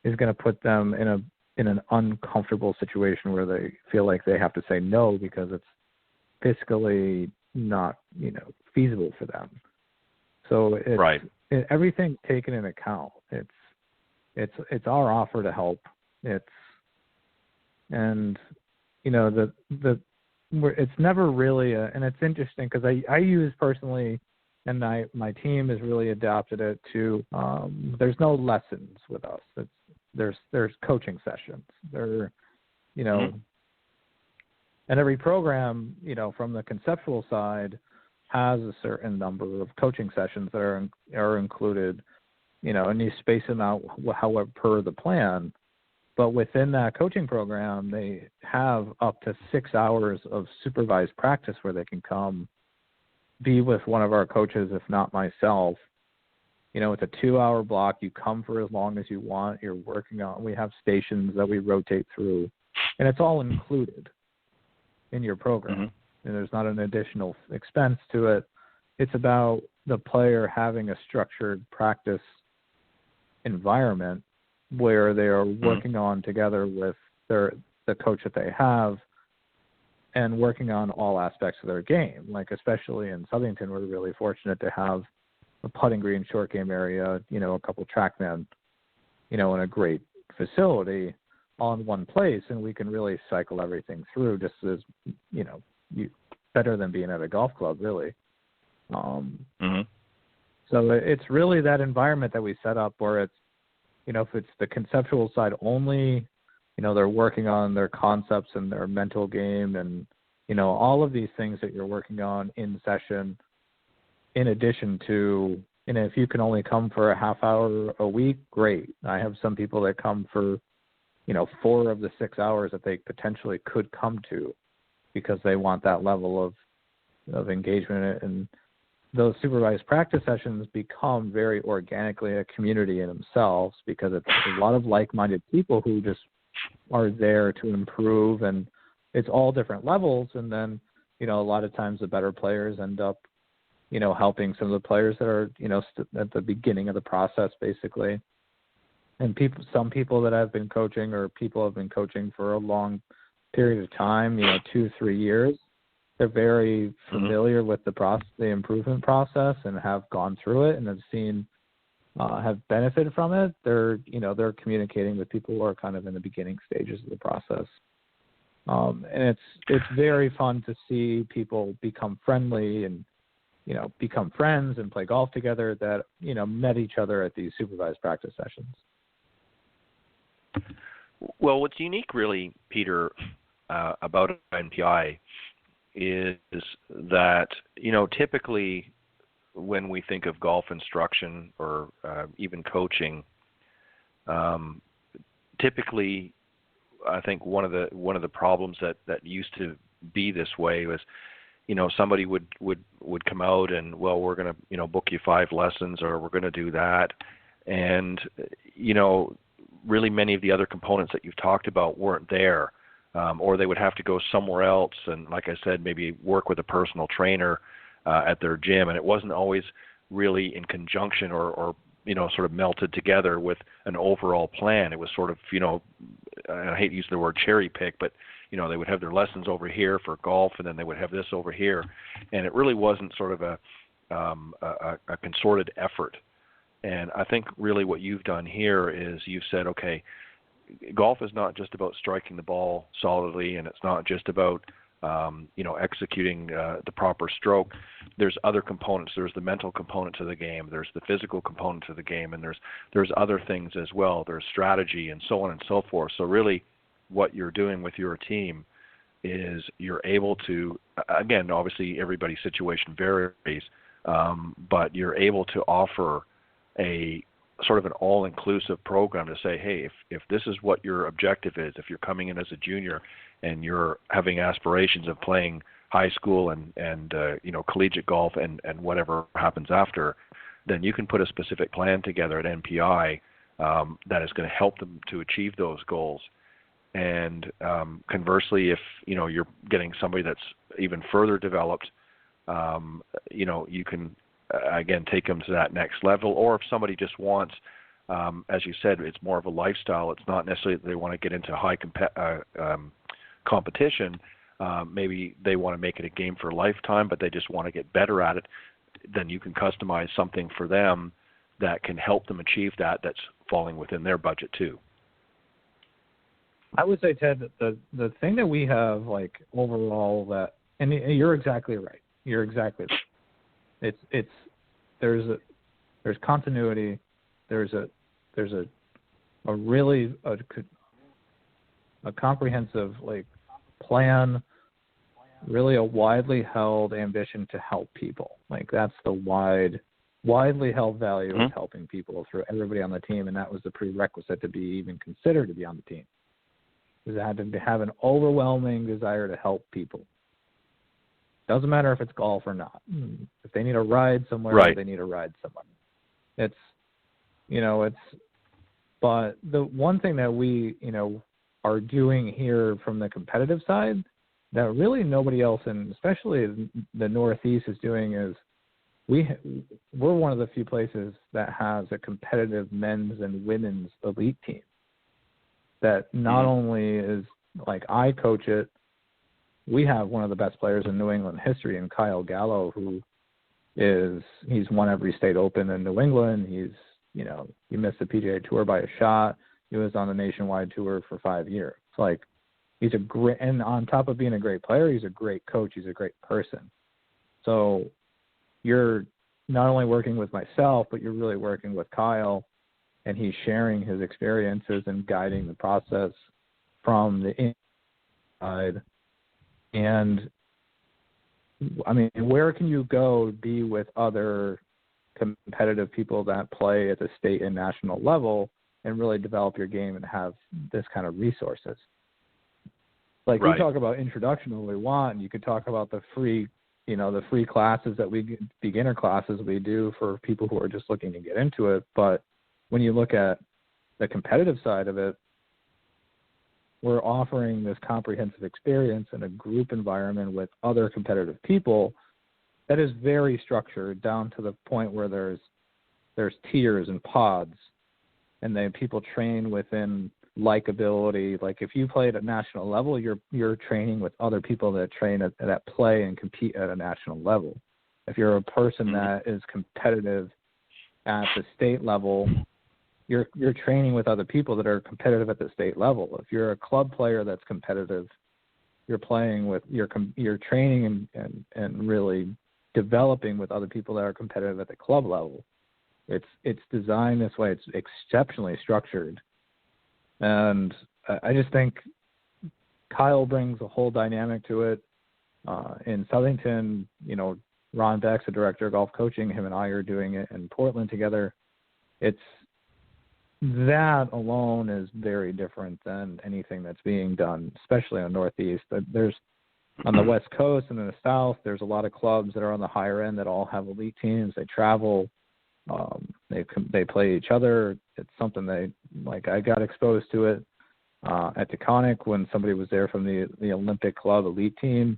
is going to put them in an uncomfortable situation where they feel like they have to say no because it's fiscally not, feasible for them. So it's everything's taken into account. It's our offer to help. It's never really and it's interesting because I use personally, and my team has really adapted it to. There's no lessons with us. There's coaching sessions. And every program, from the conceptual side, has a certain number of coaching sessions that are included, and you space them out however per the plan. But within that coaching program, they have up to 6 hours of supervised practice where they can come be with one of our coaches, if not myself. It's a 2-hour block. You come for as long as you want. You're working on. We have stations that we rotate through, and it's all included in your program. And there's not an additional expense to it. It's about the player having a structured practice environment where they are working on together with the coach that they have, and working on all aspects of their game. Like, especially in Southington, we're really fortunate to have a putting green, short game area, a couple trackmen, in a great facility all in one place, and we can really cycle everything through just as, better than being at a golf club, really. So it's really that environment that we set up where it's, if it's the conceptual side only, they're working on their concepts and their mental game and, all of these things that you're working on in session, in addition to, if you can only come for a half hour a week, great. I have some people that come for, 4 of the 6 hours that they potentially could come to because they want that level of engagement. And those supervised practice sessions become very organically a community in themselves because it's a lot of like-minded people who just are there to improve, and it's all different levels. And then, a lot of times the better players end up, helping some of the players that are, at the beginning of the process, basically. And some people that have been coaching, or people have been coaching for a long period of time, 2-3 years, they're very familiar with the improvement process and have gone through it and have seen, have benefited from it. They're communicating with people who are kind of in the beginning stages of the process. And it's very fun to see people become friendly and, become friends and play golf together that, met each other at these supervised practice sessions. Well, what's unique really, Peter, about NPI is that, typically when we think of golf instruction or even coaching, typically I think one of the problems that used to be this way was, somebody would come out and, well, we're going to, book you 5 lessons, or we're going to do that. And, really many of the other components that you've talked about weren't there, or they would have to go somewhere else. And like I said, maybe work with a personal trainer at their gym. And it wasn't always really in conjunction or sort of melted together with an overall plan. It was sort of, and I hate to use the word cherry pick, but, they would have their lessons over here for golf, and then they would have this over here. And it really wasn't sort of a concerted effort. And I think really what you've done here is you've said, okay, golf is not just about striking the ball solidly, and it's not just about, executing the proper stroke. There's other components. There's the mental component to the game. There's the physical component to the game, and there's other things as well. There's strategy and so on and so forth. So really what you're doing with your team is you're able to, again, obviously everybody's situation varies, but you're able to offer a sort of an all-inclusive program to say, hey, if this is what your objective is, if you're coming in as a junior and you're having aspirations of playing high school and collegiate golf and whatever happens after, then you can put a specific plan together at NPI that is going to help them to achieve those goals. And conversely, if you're getting somebody that's even further developed, you can again take them to that next level. Or if somebody just wants, as you said, it's more of a lifestyle. It's not necessarily that they want to get into high competition. Maybe they want to make it a game for a lifetime, but they just want to get better at it. Then you can customize something for them that can help them achieve that. That's falling within their budget too. I would say, Ted, that the thing that we have, like, overall, that, and you're exactly right. You're exactly right. There's continuity. There's a really a comprehensive, like, plan, really a widely held ambition to help people. Like, that's the widely held value of helping people through everybody on the team, and that was the prerequisite to be even considered to be on the team. Because I had to have an overwhelming desire to help people. Doesn't matter if it's golf or not. If they need a ride somewhere, right, they need a ride somewhere. But the one thing that we, are doing here from the competitive side that really nobody else, and especially the Northeast, is doing is we're one of the few places that has a competitive men's and women's elite team. That not only is, like, I coach it, we have one of the best players in New England history in Kyle Gallo, he's won every state open in New England. He missed the PGA Tour by a shot. He was on the nationwide tour for 5 years. It's like, he's a great, and on top of being a great player, he's a great coach. He's a great person. So you're not only working with myself, but you're really working with Kyle, and he's sharing his experiences and guiding the process from the inside. And, I mean, where can you go to be with other competitive people that play at the state and national level and really develop your game and have this kind of resources? Like, right. We talk about introduction all we want, and you could talk about the free classes beginner classes we do for people who are just looking to get into it. But when you look at the competitive side of it, we're offering this comprehensive experience in a group environment with other competitive people that is very structured down to the point where there's tiers and pods, and then people train within likability. Like, if you play at a national level, you're training with other people that train that play and compete at a national level. If you're a person that is competitive at the state level, you're training with other people that are competitive at the state level. If you're a club player that's competitive, you're training and really developing with other people that are competitive at the club level. It's designed this way. It's exceptionally structured. And I just think Kyle brings a whole dynamic to it. In Southington, Ron Beck's the director of golf coaching. Him and I are doing it in Portland together. that alone is very different than anything that's being done, especially on Northeast. There's on the West Coast and in the South, there's a lot of clubs that are on the higher end that all have elite teams. They travel, they play each other. It's something I got exposed to it at Taconic when somebody was there from the Olympic Club elite team,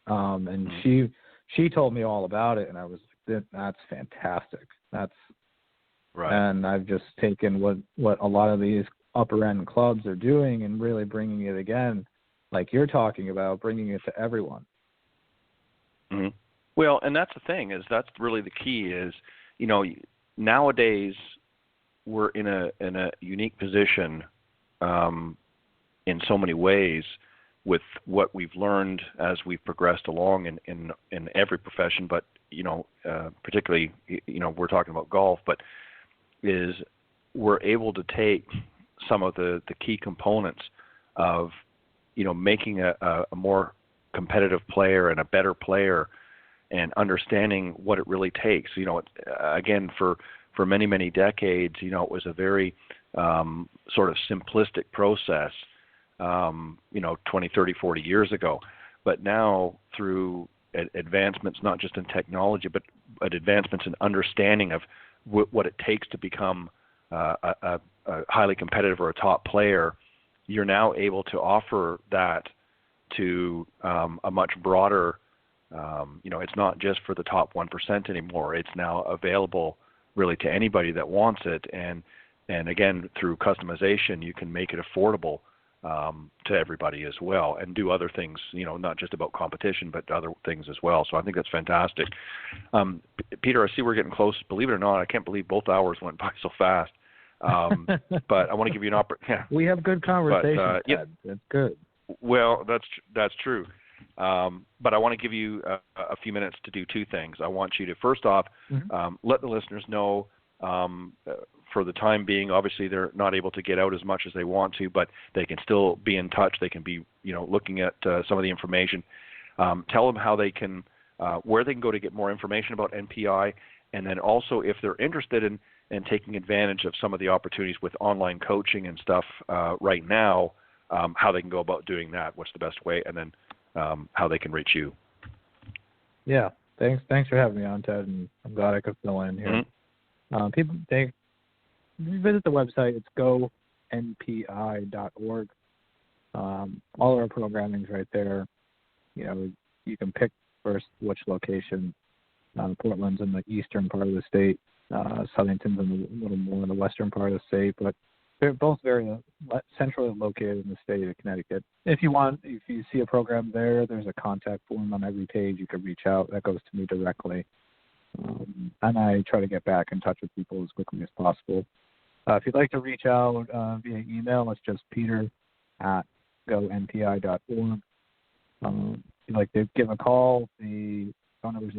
and she told me all about it, and I was like, that's fantastic. That's right. And I've just taken what a lot of these upper end clubs are doing and really bringing it again, like you're talking about, bringing it to everyone. Mm-hmm. Well, and that's the thing, is that's really the key is, nowadays we're in a unique position in so many ways with what we've learned as we've progressed along in every profession, but, particularly, we're talking about golf, but is we're able to take some of the key components of, making a more competitive player and a better player and understanding what it really takes. Again, for many, many decades, it was a very sort of simplistic process, 20, 30, 40 years ago. But now through advancements, not just in technology, but advancements in understanding of what it takes to become a highly competitive or a top player, you're now able to offer that to a much broader, it's not just for the top 1% anymore. It's now available really to anybody that wants it. And again, through customization, you can make it affordable to everybody as well, and do other things, not just about competition, but other things as well. So I think that's fantastic. Peter, I see we're getting close. Believe it or not, I can't believe both hours went by so fast. But I want to give you an opportunity. Yeah. We have good conversations. Yeah. That's good. Well, that's true. But I want to give you a few minutes to do two things. I want you to, first off, let the listeners know, for the time being, obviously they're not able to get out as much as they want to, but they can still be in touch. They can be, looking at some of the information. Tell them how they can, where they can go to get more information about NPI, and then also if they're interested in taking advantage of some of the opportunities with online coaching and stuff right now, how they can go about doing that, what's the best way, and then how they can reach you. Yeah, thanks for having me on, Ted, and I'm glad I could fill in here. People, they visit the website. It's gonpi.org. All our programming's right there. You can pick first which location. Portland's in the eastern part of the state. Southington's in a little more in the western part of the state, but they're both very centrally located in the state of Connecticut. If you see a program there's a contact form on every page. You can reach out. That goes to me directly. And I try to get back in touch with people as quickly as possible. If you'd like to reach out via email, it's just peter@gonpi.org. If you'd like to give a call, the phone number is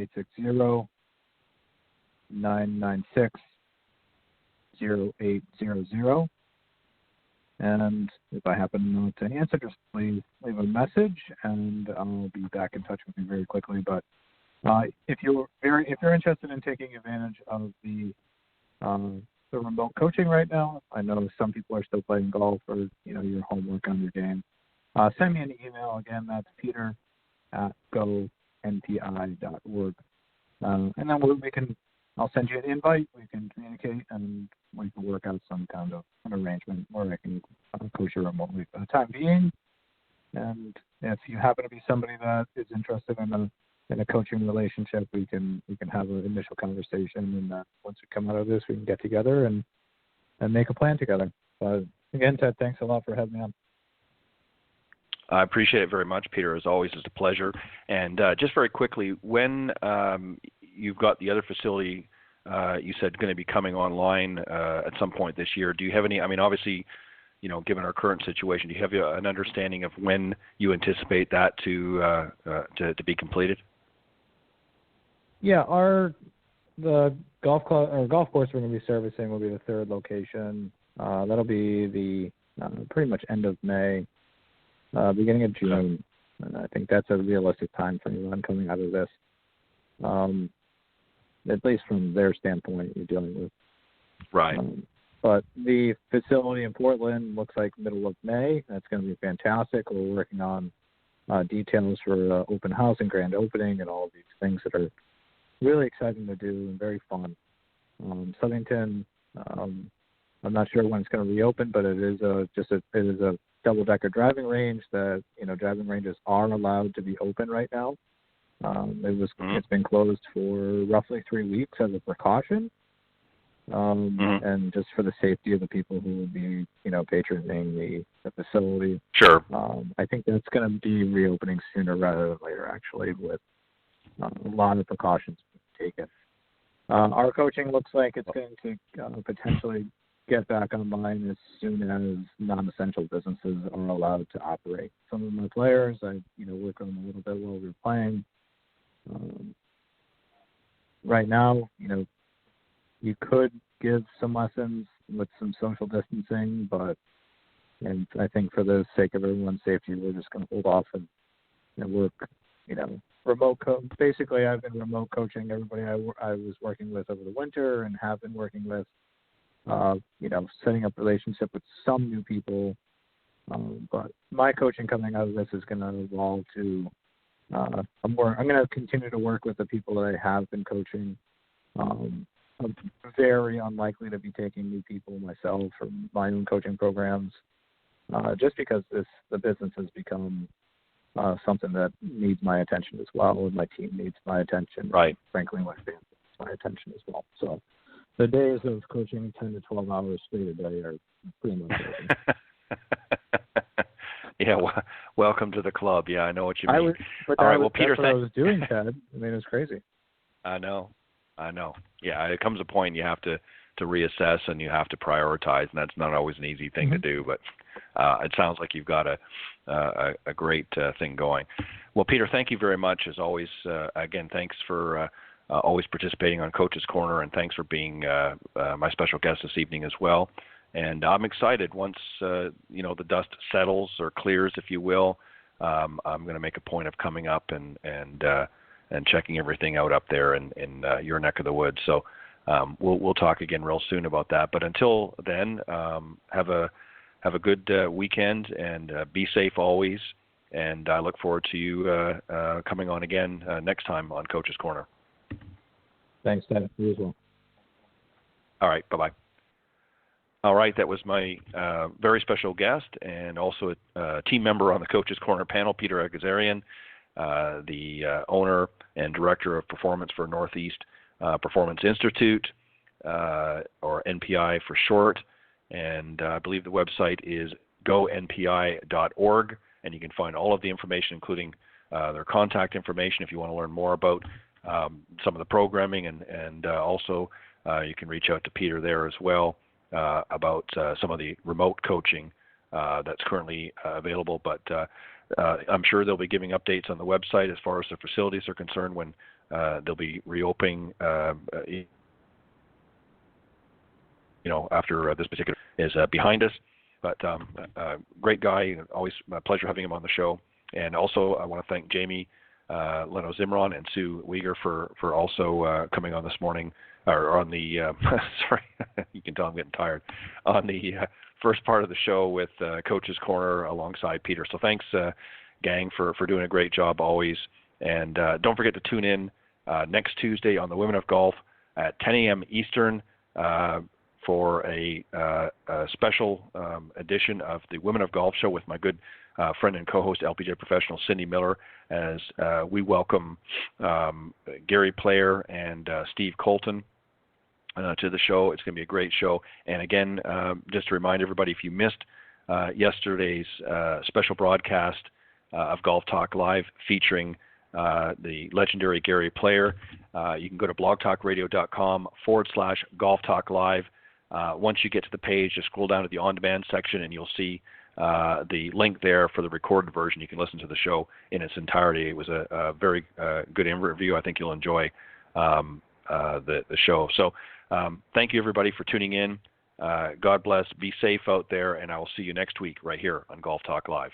860-996-0800. And if I happen not to answer, just please leave a message, and I'll be back in touch with you very quickly. But if you're interested in taking advantage of the remote coaching right now, I know some people are still playing golf or your homework on your game. Send me an email again. That's peter@gonpi.org, and then I'll send you an invite. We can communicate, and we can work out some kind of an arrangement where I can coach you remotely for the time being. And if you happen to be somebody that is interested in a coaching relationship, we can have an initial conversation, and once we come out of this, we can get together and make a plan together. But again, Ted, thanks a lot for having me on. I appreciate it very much, Peter. As always, it's a pleasure. And just very quickly, when you've got the other facility, you said going to be coming online at some point this year, do you have any? I mean, obviously, given our current situation, do you have an understanding of when you anticipate that to be completed? Yeah, the golf course we're going to be servicing will be the third location. That'll be the pretty much end of May, beginning of June, and I think that's a realistic time for anyone coming out of this. At least from their standpoint, you're dealing with. Right. but the facility in Portland looks like middle of May. That's going to be fantastic. We're working on details for open house and grand opening and all of these things that are really exciting to do and very fun. Southington, I'm not sure when it's going to reopen, but it is a double-decker driving range that, driving ranges are allowed to be open right now. It's been closed for roughly 3 weeks as a precaution, and just for the safety of the people who will be, patroning the facility. Sure. I think that's going to be reopening sooner rather than later, actually, with a lot of precautions taken. Our coaching looks like it's going to potentially get back online as soon as non-essential businesses are allowed to operate. Some of my players, I worked on them a little bit while we were playing. Right now, you could give some lessons with some social distancing, and I think for the sake of everyone's safety, we're just going to hold off and work, remote basically, I've been remote coaching everybody I was working with over the winter and have been working with, setting up relationship with some new people. But my coaching coming out of this is going to evolve to I'm going to continue to work with the people that I have been coaching. I'm very unlikely to be taking new people myself for my own coaching programs, just because the business has become something that needs my attention as well, and my team needs my attention. Right. Frankly, my family needs my attention as well. So the days of coaching 10 to 12 hours straight a day are pretty much over. Yeah, welcome to the club. Yeah, I know what you mean. All right, well, Peter, that's what I was doing, Ted. I mean, it was crazy. I know. Yeah, it comes a point you have to reassess and you have to prioritize, and that's not always an easy thing to do. But it sounds like you've got a great thing going. Well, Peter, thank you very much as always. Again, thanks for always participating on Coach's Corner, and thanks for being my special guest this evening as well. And I'm excited once, the dust settles or clears, if you will. I'm going to make a point of coming up and checking everything out up there in your neck of the woods. So we'll talk again real soon about that. But until then, have a good weekend and be safe always. And I look forward to you coming on again next time on Coach's Corner. Thanks, Ted. You as well. All right. Bye-bye. All right, that was my very special guest and also a team member on the Coach's Corner panel, Peter Egazarian, the owner and director of performance for Northeast Performance Institute, or NPI for short. And I believe the website is gonpi.org, and you can find all of the information, including their contact information if you want to learn more about some of the programming, and also you can reach out to Peter there as well. About some of the remote coaching that's currently available, but I'm sure they'll be giving updates on the website as far as the facilities are concerned when they'll be reopening. After this particular is behind us. But great guy, always a pleasure having him on the show. And also, I want to thank Jamie Leno-Zimron and Sue Weger for also coming on this morning. Or on the, sorry, you can tell I'm getting tired, on the first part of the show with Coach's Corner alongside Peter. So thanks, gang, for doing a great job always. And don't forget to tune in next Tuesday on the Women of Golf at 10 a.m. Eastern for a special edition of the Women of Golf show with my good friend and co-host, LPGA professional Cindy Miller, as we welcome Gary Player and Steve Colton to the show. It's going to be a great show. And again, just to remind everybody, if you missed yesterday's special broadcast of Golf Talk Live featuring the legendary Gary Player, you can go to blogtalkradio.com/Golf Talk Live. Once you get to the page, just scroll down to the on-demand section and you'll see the link there for the recorded version. You can listen to the show in its entirety. It was a very good interview. I think you'll enjoy the show. So thank you, everybody, for tuning in. God bless. Be safe out there, and I will see you next week right here on Golf Talk Live.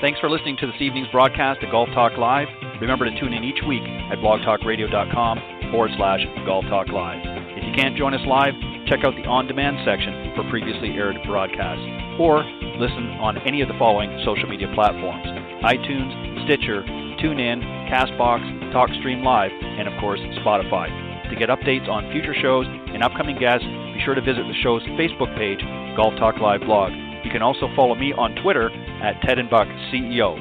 Thanks for listening to this evening's broadcast of Golf Talk Live. Remember to tune in each week at blogtalkradio.com Facebook.com/Golf Talk Live. If you can't join us live, check out the on-demand section for previously aired broadcasts, or listen on any of the following social media platforms: iTunes, Stitcher, TuneIn, CastBox, TalkStream Live, and of course, Spotify. To get updates on future shows and upcoming guests, be sure to visit the show's Facebook page, Golf Talk Live blog. You can also follow me on Twitter at Ted and Buck CEO.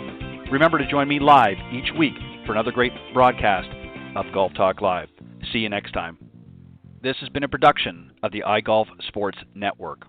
Remember to join me live each week for another great broadcast of Golf Talk Live. See you next time. This has been a production of the iGolf Sports Network.